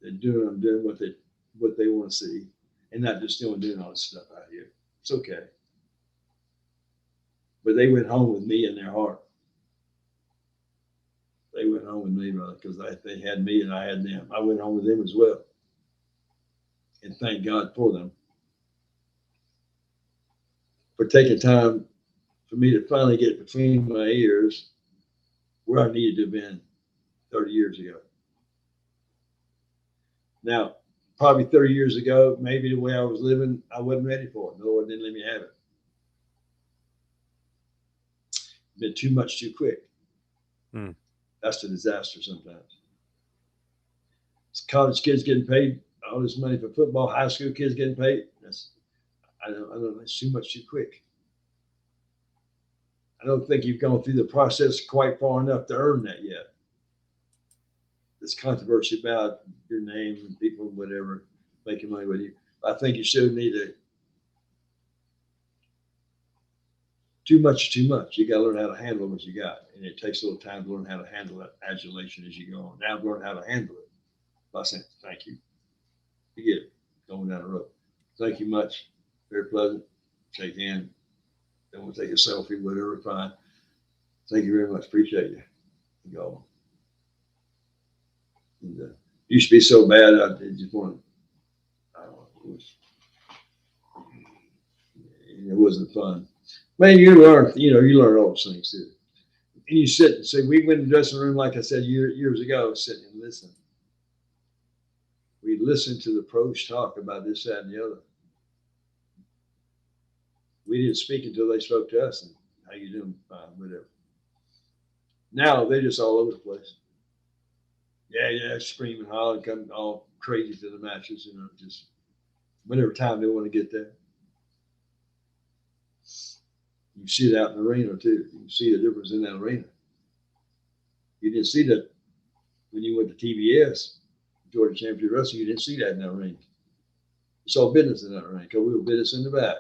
I'm doing what they want to see, and not just doing all this stuff out here. It's okay. But they went home with me in their heart. They went home with me, brother, because they had me and I had them. I went home with them as well. And thank God for them. For taking time for me to finally get between my ears where I needed to have been 30 years ago. Now, probably 30 years ago, maybe the way I was living, I wasn't ready for it. The Lord didn't let me have it. Been too much too quick. That's a disaster sometimes. College kids getting paid all this money for football, high school kids getting paid. I don't know, it's too much too quick. I don't think you've gone through the process quite far enough to earn that yet. This controversy about your name and people, whatever, making money with you. I think you still need too much. You got to learn how to handle what you got. And it takes a little time to learn how to handle that adulation as you go on. Now I've learned how to handle it by saying, thank you. You get it, going down the road. Thank you much. Very pleasant. Shake hand. Don't want to take a selfie, whatever, fine. Thank you very much. Appreciate you. Go. And, used to be so bad, I just want to, I don't know, it wasn't fun. Man, you learn all those things too. And you sit and say, we went in the dressing room, like I said years ago, sit and listen. We listened to the pros talk about this, that, and the other. We didn't speak until they spoke to us. And how you doing? Fine, whatever. Now they're just all over the place. Yeah, screaming, hollering, coming all crazy to the matches, just whatever time they want to get there. You see it out in the arena too. You can see the difference in that arena. You didn't see that when you went to TBS, Georgia Championship Wrestling. You didn't see that in that arena. You saw business in that arena because we were business in the back.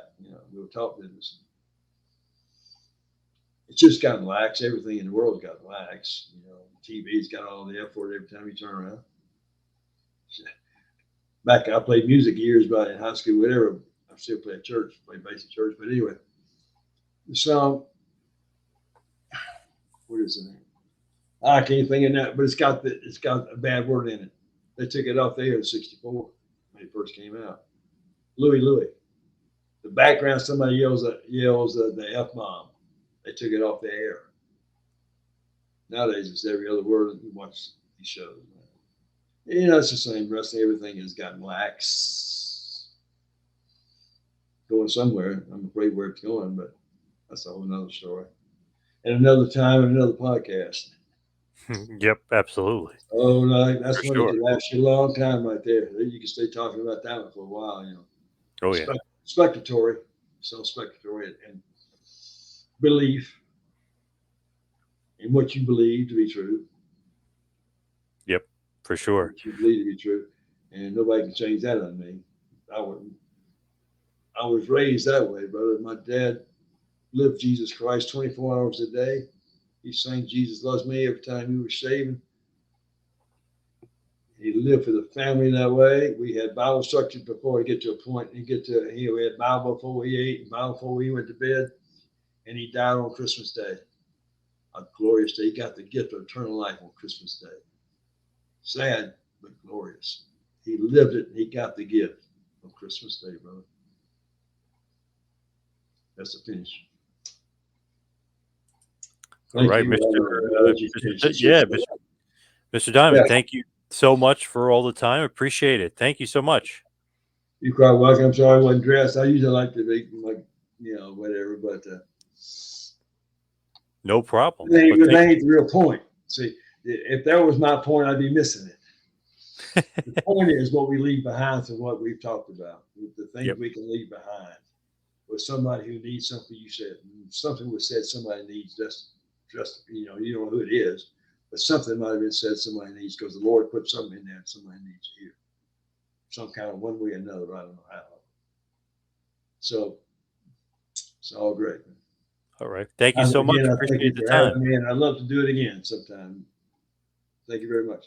We were talk business. It's just gotten lax. Everything in the world's gotten lax. TV's got all the F word every time you turn around. Back, I played music years back in high school, whatever. I still play at church, play bass at church. But anyway, the song, what is the name? I can't think of that, but it's got a bad word in it. They took it off the air in '64 when it first came out. Louie. The background, somebody yells the F bomb. They took it off the air. Nowadays, it's every other word you watch these shows. You know, it's the same wrestling. Everything has gotten lax. Going somewhere. I'm afraid where it's going, but that's a whole another story. And another time and another podcast. Yep, absolutely. Oh no, that's For one that sure. could last you a long time right there. You can stay talking about that one for a while, you know. Oh yeah. Spectatory, self-spectatory, and belief in what you believe to be true. Yep, for sure. What you believe to be true, and nobody can change that on me. I wouldn't. I was raised that way, brother. My dad lived Jesus Christ 24 hours a day. He sang "Jesus Loves Me" every time he was shaving. He lived for the family that way. We had Bible structure before we get to a point. We had Bible before we ate, and Bible before we went to bed, and he died on Christmas Day. A glorious day. He got the gift of eternal life on Christmas Day. Sad, but glorious. He lived it, and he got the gift on Christmas Day, brother. That's the finish. All right, Mr. Diamond, thank you so much for all the time. Appreciate it. Thank you so much. You're quite welcome. I'm sorry I wasn't dressed. I usually like to be like, whatever, but no problem. That ain't the real point. See, if that was my point, I'd be missing it. The point is what we leave behind to what we've talked about. The things we can leave behind. With somebody who needs something, you said something was said somebody needs just you don't know who it is, but something might have been said somebody needs because the Lord put something in there and somebody needs to hear. Some kind of one way or another, I don't know how. So it's all great. All right. Thank you so much. Appreciate the time. Man, I'd love to do it again sometime. Thank you very much.